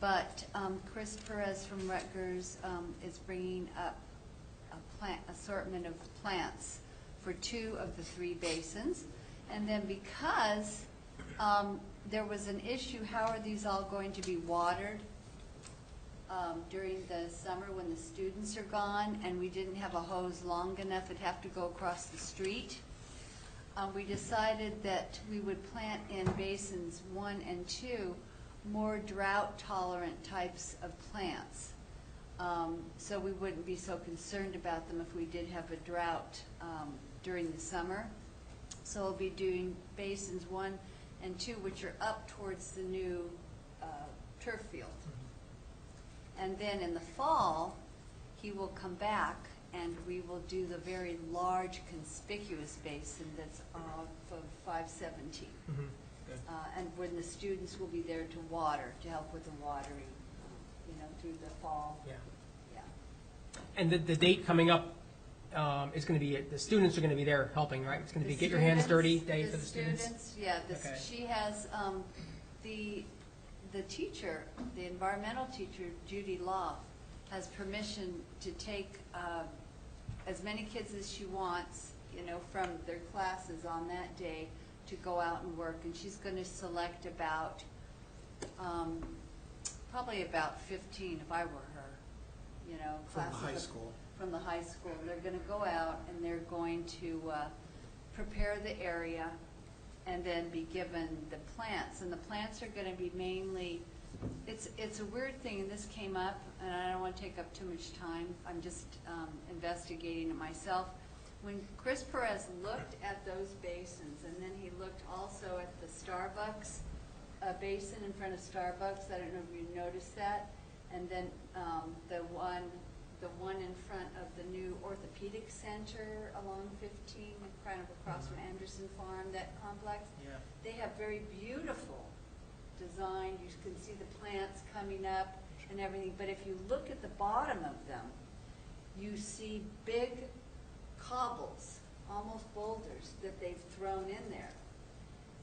Speaker 2: But Chris Perez from Rutgers is bringing up a plant assortment of plants for 2 of the 3 basins. And then because there was an issue, how are these all going to be watered during the summer when the students are gone, and we didn't have a hose long enough, it'd have to go across the street. We decided that we would plant in basins 1 and 2 more drought-tolerant types of plants. So we wouldn't be so concerned about them if we did have a drought during the summer. So we'll be doing basins 1 and 2, which are up towards the new turf field. And then in the fall, he will come back and we will do the very large conspicuous basin that's off of 517.
Speaker 4: Mm-hmm. Good.
Speaker 2: And when the students will be there to water, to help with the watering, through the fall.
Speaker 4: Yeah.
Speaker 2: Yeah.
Speaker 4: And the date coming up is going to be, the students are going to be there helping, right? It's going to be
Speaker 2: The
Speaker 4: Get Your Hands
Speaker 2: students-
Speaker 4: Dirty Day for the students.
Speaker 2: Yeah,
Speaker 4: Okay.
Speaker 2: she has, the teacher, the environmental teacher, Judy Loff, has permission to take as many kids as she wants you know, from their classes on that day to go out and work, and she's going to select about, probably about 15 if I were her, you know.
Speaker 3: From the
Speaker 2: classes
Speaker 3: high
Speaker 2: of-
Speaker 3: school.
Speaker 2: From the high school. They're going to go out and they're going to prepare the area and then be given the plants. And the plants are going to be mainly, it's a weird thing, and this came up, and I don't want to take up too much time. I'm just investigating it myself. When Chris Perez looked at those basins, and then he looked also at the Starbucks basin in front of Starbucks, I don't know if you noticed that, and then the one in front of the new orthopedic center along 15, kind of across from Anderson Farm, that complex.
Speaker 5: Yeah.
Speaker 2: They have very beautiful design. You can see the plants coming up and everything, but if you look at the bottom of them, you see big cobbles, almost boulders, that they've thrown in there.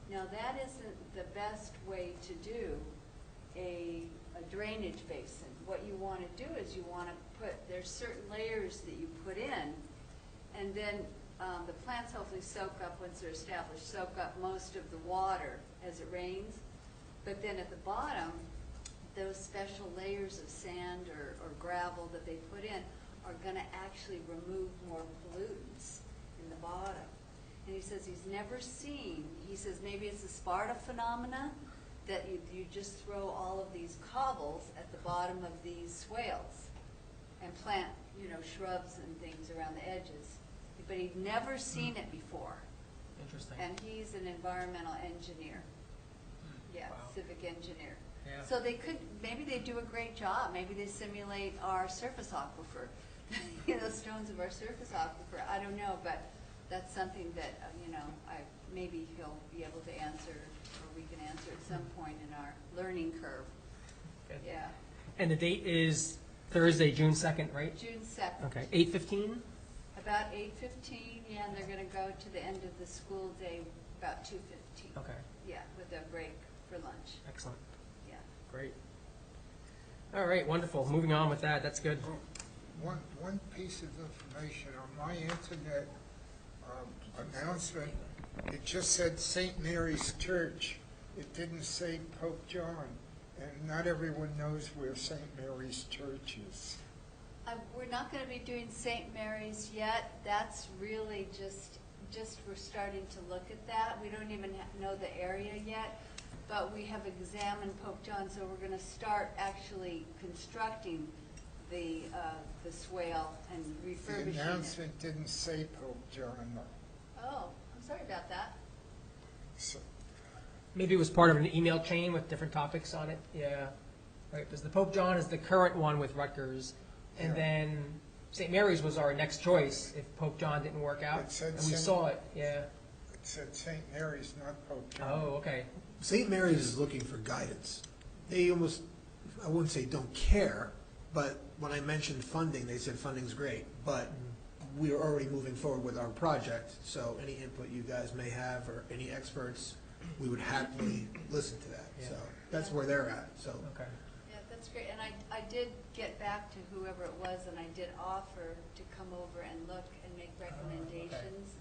Speaker 2: Now, that isn't the best way to do a drainage basin. What you want to do is you want to there's certain layers that you put in, and then the plants hopefully soak up, once they're established, soak up most of the water as it rains. But then at the bottom, those special layers of sand or gravel that they put in are going to actually remove more pollutants in the bottom. And he says he's never seen, he says maybe it's a Sparta phenomena, that you just throw all of these cobbles at the bottom of these swales and plant, you know, shrubs and things around the edges. But he'd never seen it before.
Speaker 4: Interesting.
Speaker 2: And he's an environmental engineer. Yeah,
Speaker 4: Wow.
Speaker 2: civic engineer.
Speaker 4: Yeah.
Speaker 2: So they could, maybe they do a great job. Maybe they simulate our surface aquifer, you know, stones of our surface aquifer. I don't know, but that's something that, you know, maybe he'll be able to answer, or we can answer at some point in our learning curve.
Speaker 4: Good.
Speaker 2: Yeah,
Speaker 4: And the date is Thursday, June 2nd, right?
Speaker 2: June 2nd.
Speaker 4: Okay, 8:15?
Speaker 2: About 8:15, yeah, and they're gonna go to the end of the school day about 2:15.
Speaker 4: Okay,
Speaker 2: Yeah, with a break for lunch,
Speaker 4: excellent,
Speaker 2: yeah.
Speaker 4: great. All right, wonderful, moving on with that, that's good.
Speaker 6: One piece of information on my internet announcement, it just said St. Mary's Church. It didn't say Pope John, and not everyone knows where St. Mary's Church is.
Speaker 2: We're not gonna be doing St. Mary's yet. That's really just we're starting to look at that. We don't even know the area yet, but we have examined Pope John, so we're gonna start actually constructing the swale and refurbishing
Speaker 6: The
Speaker 2: it.
Speaker 6: announcement didn't say Pope John, though.
Speaker 2: Oh, I'm sorry about that.
Speaker 6: So,
Speaker 4: Maybe it was part of an email chain with different topics on it, yeah. Right, because the Pope John is the current one with Rutgers, and
Speaker 6: Yeah.
Speaker 4: then St. Mary's was our next choice if Pope John didn't work out.
Speaker 6: It said
Speaker 4: And we
Speaker 6: St.
Speaker 4: saw it, yeah.
Speaker 6: it said St. Mary's, not Pope John.
Speaker 4: Oh, okay.
Speaker 3: St. Mary's is looking for guidance. They almost, I wouldn't say don't care, but when I mentioned funding, they said funding's great, but we are already moving forward with our project, so any input you guys may have or any experts, we would happily listen to that.
Speaker 4: Yeah.
Speaker 3: So that's where they're at, so.
Speaker 4: Okay.
Speaker 2: Yeah, that's great, and I did get back to whoever it was, and I did offer to come over and look and make recommendations.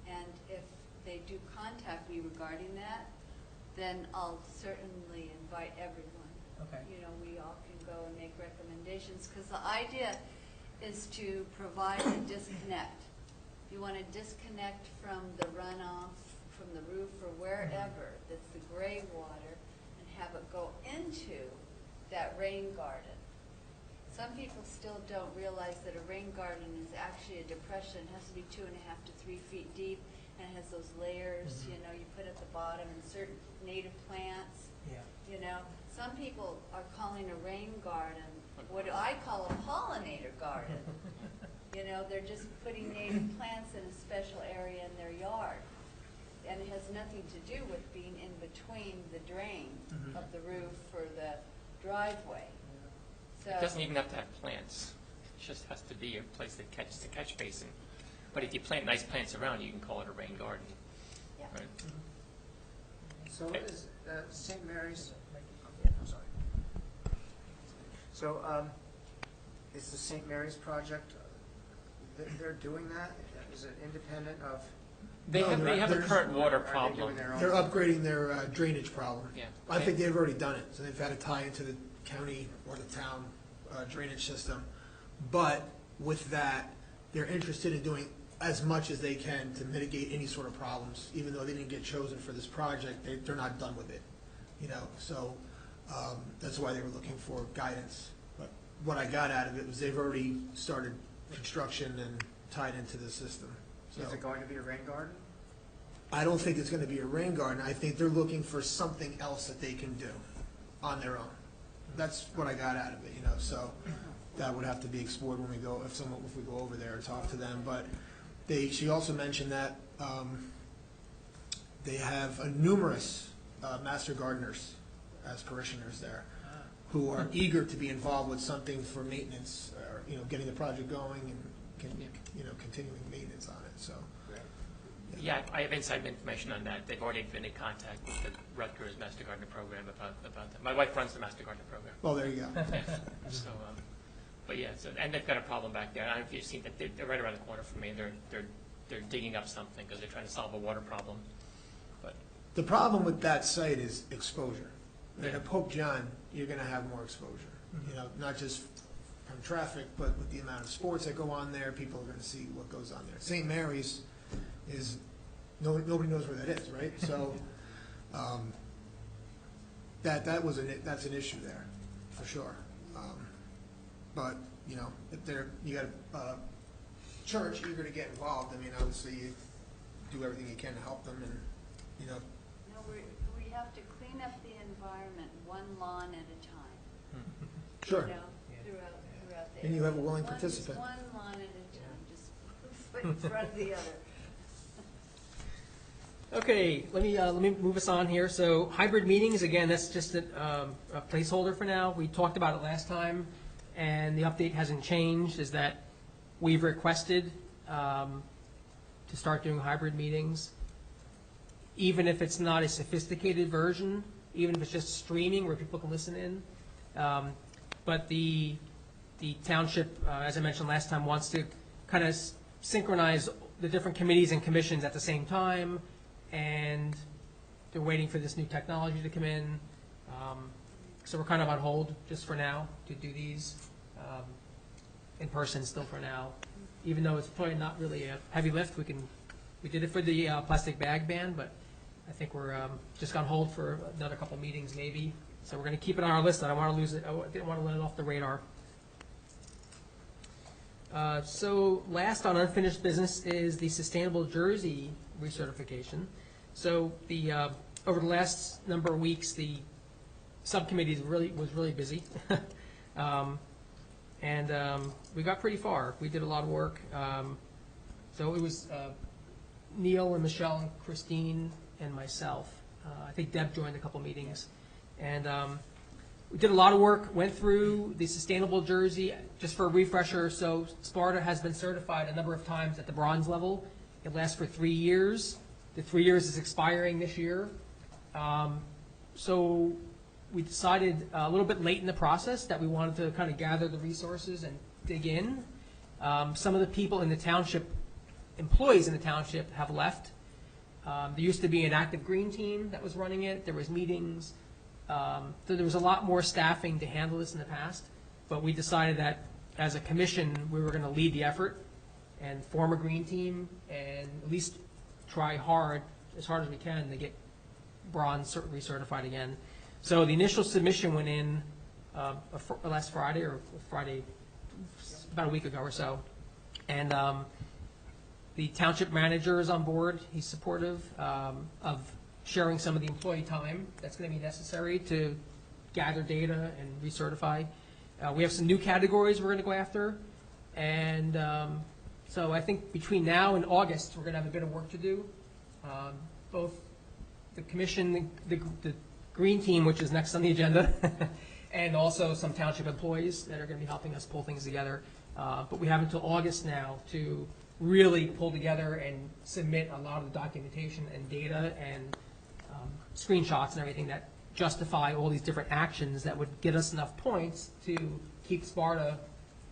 Speaker 2: And if they do contact me regarding that, then I'll certainly invite everyone.
Speaker 4: Okay.
Speaker 2: You know, we all can go and make recommendations, because the idea is to provide a disconnect. You want to disconnect from the runoff, from the roof or wherever, that's the gray water, and have it go into that rain garden. Some people still don't realize that a rain garden is actually a depression. It has to be 2.5 to 3 feet deep, and it has those layers, you know, you put at the bottom, and certain native plants.
Speaker 4: Yeah.
Speaker 2: You know, some people are calling a rain garden what I call a pollinator garden. You know, they're just putting native plants in a special area in their yard. And it has nothing to do with being in between the drain of the roof or the driveway. So,
Speaker 5: It doesn't even have to have plants. It just has to be a place that catches the catch basin. But if you plant nice plants around, you can call it a rain garden.
Speaker 2: yeah.
Speaker 5: Right?
Speaker 9: So is St. Mary's, I'm sorry. So is the St. Mary's project, they're doing that? Is it independent of?
Speaker 5: They
Speaker 3: No,
Speaker 5: have a
Speaker 3: they're-
Speaker 5: current water
Speaker 9: Are they
Speaker 5: problem.
Speaker 9: doing their own?
Speaker 3: They're upgrading their drainage problem.
Speaker 5: Yeah.
Speaker 3: I think they've already done it, so they've had to tie into the county or the town drainage system. But with that, they're interested in doing as much as they can to mitigate any sort of problems. Even though they didn't get chosen for this project, they're not done with it, you know, so that's why they were looking for guidance. But what I got out of it was they've already started construction and tied into the system. So
Speaker 9: Is it going to be a rain garden?
Speaker 3: I don't think it's gonna be a rain garden. I think they're looking for something else that they can do on their own. That's what I got out of it, you know, so that would have to be explored when we go, if we go over there and talk to them. But she also mentioned that they have numerous master gardeners as parishioners there who are eager to be involved with something for maintenance, or, you know, getting the project going and, you know, continuing maintenance on it, so.
Speaker 5: Yeah, I have inside information on that. They've already been in contact with the Rutgers Master Gardener Program about that. My wife runs the Master Gardener Program.
Speaker 3: Well, there you go.
Speaker 5: Yeah. So, but yeah, so, and they've got a problem back there. I don't know if you've seen that. They're right around the corner from me. They're digging up something because they're trying to solve a water problem. But
Speaker 3: The problem with that site is exposure. And at Pope John, you're gonna have more exposure, you know, not just from traffic, but with the amount of sports that go on there, people are gonna see what goes on there. St. Mary's is, nobody knows where that is, right? So, that's an issue there, for sure. But, you know, if you got a church eager to get involved, I mean, obviously you do everything you can to help them and, you know.
Speaker 2: No, we have to clean up the environment one lawn at a time.
Speaker 3: Sure.
Speaker 2: You know, throughout the
Speaker 3: And you have a
Speaker 2: area.
Speaker 3: willing
Speaker 2: One-
Speaker 3: participant.
Speaker 2: One lawn at a time, just in front of the other.
Speaker 4: Okay, let me move us on here. So hybrid meetings, again, that's just a placeholder for now. We talked about it last time, and the update hasn't changed, is that we've requested to start doing hybrid meetings, even if it's not a sophisticated version, even if it's just streaming where people can listen in. But the township, as I mentioned last time, wants to kind of synchronize the different committees and commissions at the same time, and they're waiting for this new technology to come in. So we're kind of on hold just for now to do these in person still for now. Even though it's probably not really a heavy lift, we did it for the plastic bag ban, but I think we're just on hold for another couple meetings maybe. So we're going to keep it on our list. I don't want to lose it. I didn't want to let it off the radar. So last on unfinished business is the Sustainable Jersey recertification. So over the last number of weeks, the subcommittee was really busy. And we got pretty far. We did a lot of work. So it was Neil and Michelle and Christine and myself. I think Deb joined a couple meetings. And we did a lot of work, went through the Sustainable Jersey. Just for a refresher, so Sparta has been certified a number of times at the bronze level. It lasts for 3 years. The 3 years is expiring this year. So we decided a little bit late in the process that we wanted to kind of gather the resources and dig in. Some of the people in the township, employees in the township, have left. There used to be an active green team that was running it. There was meetings. So there was a lot more staffing to handle this in the past. But we decided that as a commission, we were going to lead the effort and form a green team and at least try as hard as we can, to get bronze recertified again. So the initial submission went in last Friday, about a week ago or so. And the township manager is on board. He's supportive of sharing some of the employee time that's going to be necessary to gather data and recertify. We have some new categories we're going to go after. And so I think between now and August, we're going to have a bit of work to do. Both the commission, the green team, which is next on the agenda, and also some township employees that are going to be helping us pull things together. But we have until August now to really pull together and submit a lot of the documentation and data and screenshots and everything that justify all these different actions that would get us enough points to keep Sparta,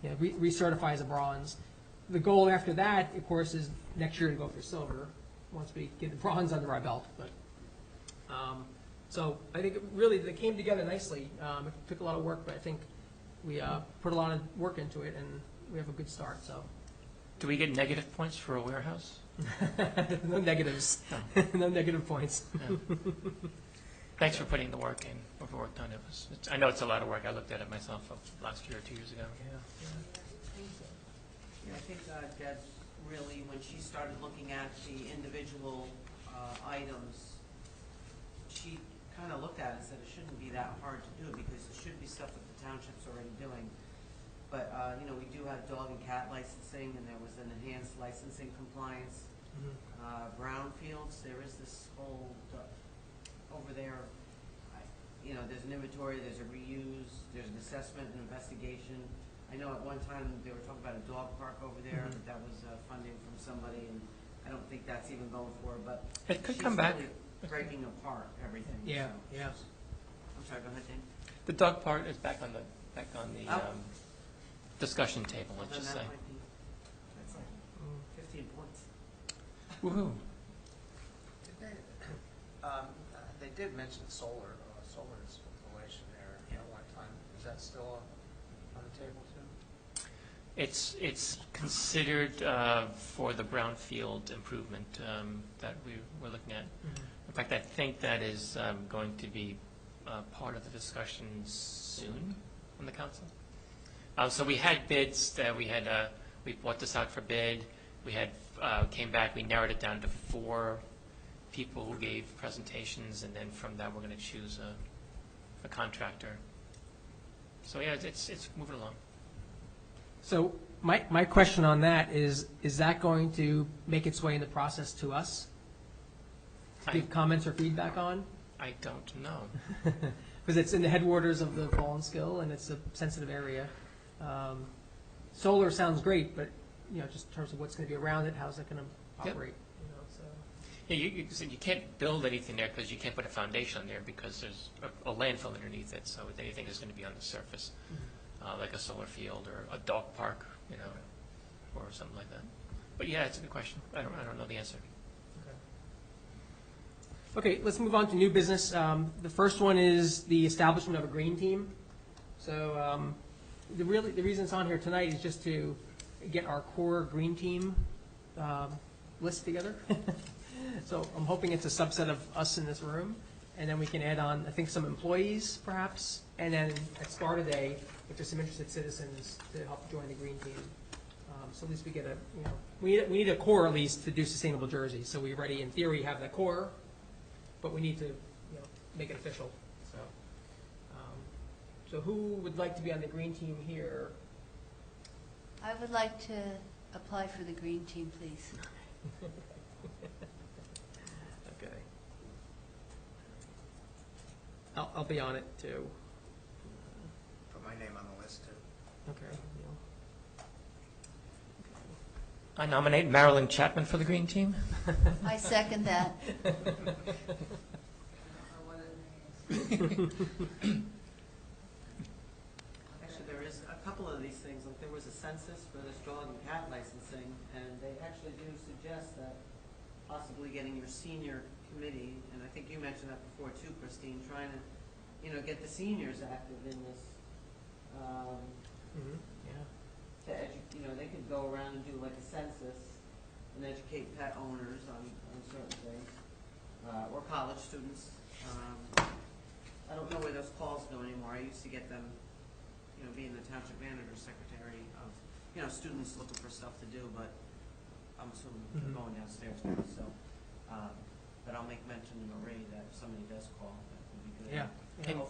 Speaker 4: recertify as a bronze. the goal after that, of course, is next year to go for silver, once we get the bronze under our belt. But so I think they came together nicely. It took a lot of work, but I think we put a lot of work into it, and we have a good start. So
Speaker 5: Do we get negative points for a warehouse?
Speaker 4: no negatives, no negative points.
Speaker 5: No. Thanks for putting the work in, overworked on it. I know it's a lot of work. I looked at it myself last year or 2 years ago.
Speaker 1: Yeah, I think Deb's really, when she started looking at the individual items, she kind of looked at it and said it shouldn't be that hard to do because it should be stuff that the township's already doing. But, we do have dog and cat licensing, and there was an enhanced licensing compliance. Brownfields, there is this whole, over there, there's an inventory, there's a reuse, there's an assessment and investigation. I know at one time they were talking about a dog park over there, but that was funding from somebody, and I don't think that's even going forward, but
Speaker 5: It could come back.
Speaker 1: she's really breaking apart everything.
Speaker 4: Yeah,
Speaker 1: so
Speaker 4: yeah.
Speaker 1: I'm sorry, go ahead, Dan.
Speaker 5: The dog part is back on the
Speaker 1: Oh.
Speaker 5: discussion table, let's
Speaker 1: Then
Speaker 5: just
Speaker 1: that
Speaker 5: say.
Speaker 1: might be, that's like 15 points.
Speaker 5: Woohoo.
Speaker 9: They did mention solar installation there at one time. Is that still on the table too?
Speaker 5: It's considered for the brownfield improvement that we're looking at. In fact, I think that is going to be part of the discussion soon on the council. So we had bids that we brought this out for bid. We had came back. We narrowed it down to 4 people who gave presentations, and then from that we're going to choose a contractor. So yeah, it's moving along.
Speaker 4: So my question on that is that going to make its way in the process to us? To give comments or feedback on?
Speaker 5: I don't know.
Speaker 4: Because it's in the headwaters of the Fallenskill, and it's a sensitive area. Solar sounds great, but, just in terms of what's going to be around it, how's that going to
Speaker 5: Yep.
Speaker 4: operate?
Speaker 5: Yeah, you said you can't build anything there because you can't put a foundation on there because there's a landfill underneath it. So anything is going to be on the surface, like a solar field or a dog park, or something like that. But yeah, it's a good question. I don't know the answer.
Speaker 4: Okay, let's move on to new business. The first one is the establishment of a green team. So the reason it's on here tonight is just to get our core green team list together. So I'm hoping it's a subset of us in this room, and then we can add on, I think, some employees perhaps, and then at Sparta Day, if there's some interested citizens to help join the green team. So at least we get we need a core at least to do sustainable jerseys. So we already, in theory, have that core, but we need to make it official. So who would like to be on the green team here?
Speaker 2: I would like to apply for the green team, please.
Speaker 4: Okay. I'll be on it too.
Speaker 9: Put my name on the list too.
Speaker 4: Okay.
Speaker 5: I nominate Marilyn Chapman for the green team.
Speaker 2: I second that.
Speaker 1: Actually, there is a couple of these things, like there was a census for this dog and cat licensing, and they actually do suggest that possibly getting your senior committee, and I think you mentioned that before too, Christine, trying to, get the seniors active in this.
Speaker 4: Yeah.
Speaker 1: They could go around and do like a census and educate pet owners on certain things, or college students. I don't know where those calls go anymore. I used to get them, being the township manager, secretary of, students looking for stuff to do, but I'm assuming they're going downstairs now, so. But I'll make mention to Marie that if somebody does call, that would be good.
Speaker 4: Yeah.
Speaker 5: Can-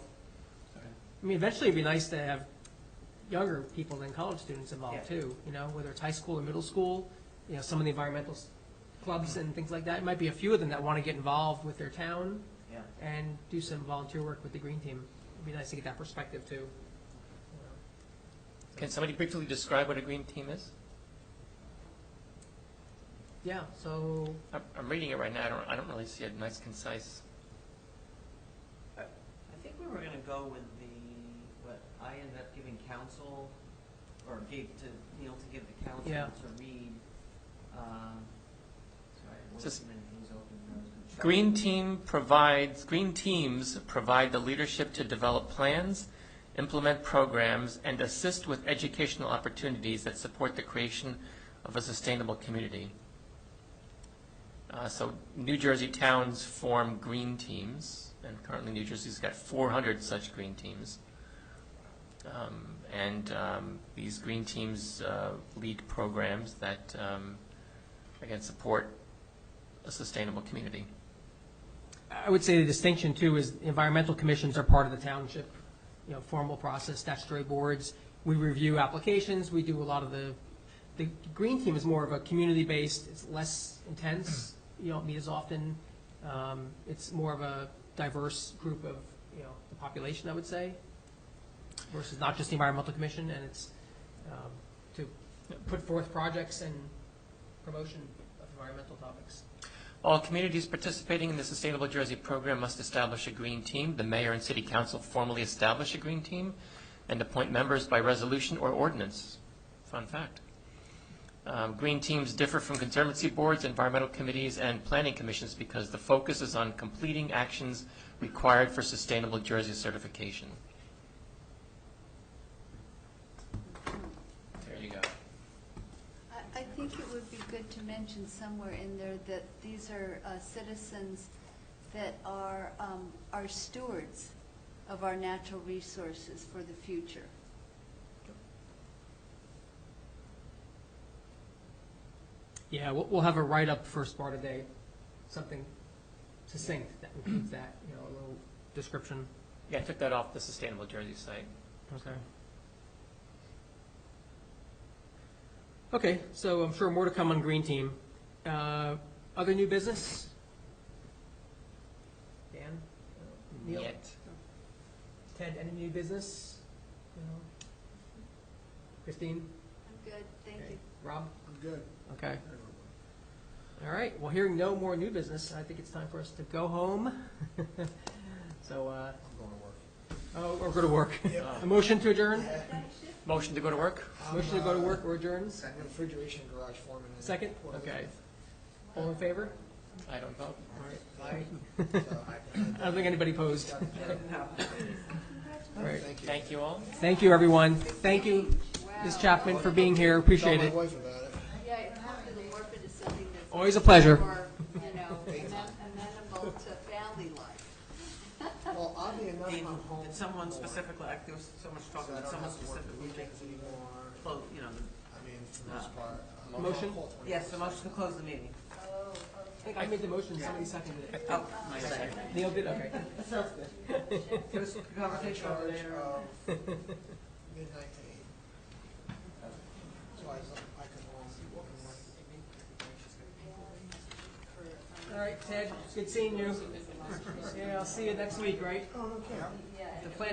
Speaker 4: I mean, eventually it'd be nice to have younger people than college students involved
Speaker 1: Yeah.
Speaker 4: too, whether it's high school or middle school, some of the environmental clubs and things like that. It might be a few of them that want to get involved with their town
Speaker 1: Yeah.
Speaker 4: and do some volunteer work with the green team. It'd be nice to get that perspective too.
Speaker 5: Can somebody briefly describe what a green team is?
Speaker 4: Yeah, so
Speaker 5: I'm reading it right now. I don't really see a nice, concise.
Speaker 1: I think we were gonna go with what I ended up giving council, or gave to Neil to give the council
Speaker 4: Yeah.
Speaker 1: to read. Sorry, there
Speaker 5: Just-
Speaker 1: wasn't many things open. There was
Speaker 5: Green teams provide the leadership to develop plans, implement programs, and assist with educational opportunities that support the creation of a sustainable community. So New Jersey towns form green teams, and currently New Jersey's got 400 such green teams. These green teams lead programs that, again, support a sustainable community.
Speaker 4: I would say the distinction too is environmental commissions are part of the township, formal process, statutory boards. We review applications, we do a lot of the green team is more of a community-based, it's less intense, you don't meet as often. It's more of a diverse group of, the population, I would say, versus not just the environmental commission, and it's to put forth projects and promotion of environmental topics.
Speaker 5: All communities participating in the Sustainable Jersey program must establish a green team. The mayor and city council formally establish a green team and appoint members by resolution or ordinance. Fun fact. Green teams differ from conservancy boards, environmental committees, and planning commissions because the focus is on completing actions required for Sustainable Jersey certification. There you go.
Speaker 2: I think it would be good to mention somewhere in there that these are citizens that are stewards of our natural resources for the future.
Speaker 4: Yeah, we'll have a write-up for Sparta Day, something succinct that includes that, a little description.
Speaker 5: Yeah, I took that off the Sustainable Jersey site.
Speaker 4: Okay. Okay, so I'm sure more to come on Green Team. Other new business? Dan? Neil?
Speaker 5: Yet.
Speaker 4: Ted, any new business? Christine?
Speaker 2: I'm good, thank
Speaker 4: Okay.
Speaker 2: you.
Speaker 4: Rob?
Speaker 3: I'm good.
Speaker 4: Okay. All right, well, hearing no more new business, I think it's time for us to go home. So,
Speaker 3: I'm going to work.
Speaker 4: or go to work.
Speaker 3: Yep.
Speaker 4: A motion to adjourn?
Speaker 5: Motion to go to work?
Speaker 4: Motion to go to work or adjourn?
Speaker 3: Second refrigeration garage foreman. and
Speaker 4: Second?
Speaker 3: porter.
Speaker 4: Okay. All in favor?
Speaker 5: I don't vote.
Speaker 4: All right.
Speaker 3: So
Speaker 4: I don't think anybody posed. All right.
Speaker 3: Thank you.
Speaker 5: Thank you all.
Speaker 4: Thank you, everyone. Thank you, Ms. Chapman, for being here. Appreciate
Speaker 3: Tell
Speaker 4: it.
Speaker 3: my wife about it.
Speaker 2: Yeah, hopefully the morph into something that's
Speaker 4: Always a pleasure.
Speaker 2: more, amenable to family life.
Speaker 3: Well, oddly enough,
Speaker 1: Dean,
Speaker 3: I'm home.
Speaker 1: did someone
Speaker 3: more.
Speaker 1: specifically, like, there was so much talk
Speaker 3: So I
Speaker 1: about
Speaker 3: don't
Speaker 1: someone
Speaker 3: have to work the
Speaker 1: specifically
Speaker 3: weekends anymore.
Speaker 1: close,
Speaker 3: I mean, for the most part.
Speaker 4: Motion?
Speaker 3: I'll call 24/7.
Speaker 1: yes, the motion to close the meeting.
Speaker 2: Oh,
Speaker 4: I think I made the motion, somebody seconded it.
Speaker 1: Oh, my second.
Speaker 4: Neil did, okay.
Speaker 1: Give us a conversation over
Speaker 3: Charge
Speaker 1: there.
Speaker 3: of midnight to 8. So I can walk
Speaker 4: All right, Ted, good seeing you. Yeah, I'll see you next week, right?
Speaker 3: Oh, okay.
Speaker 2: yeah.
Speaker 4: The plan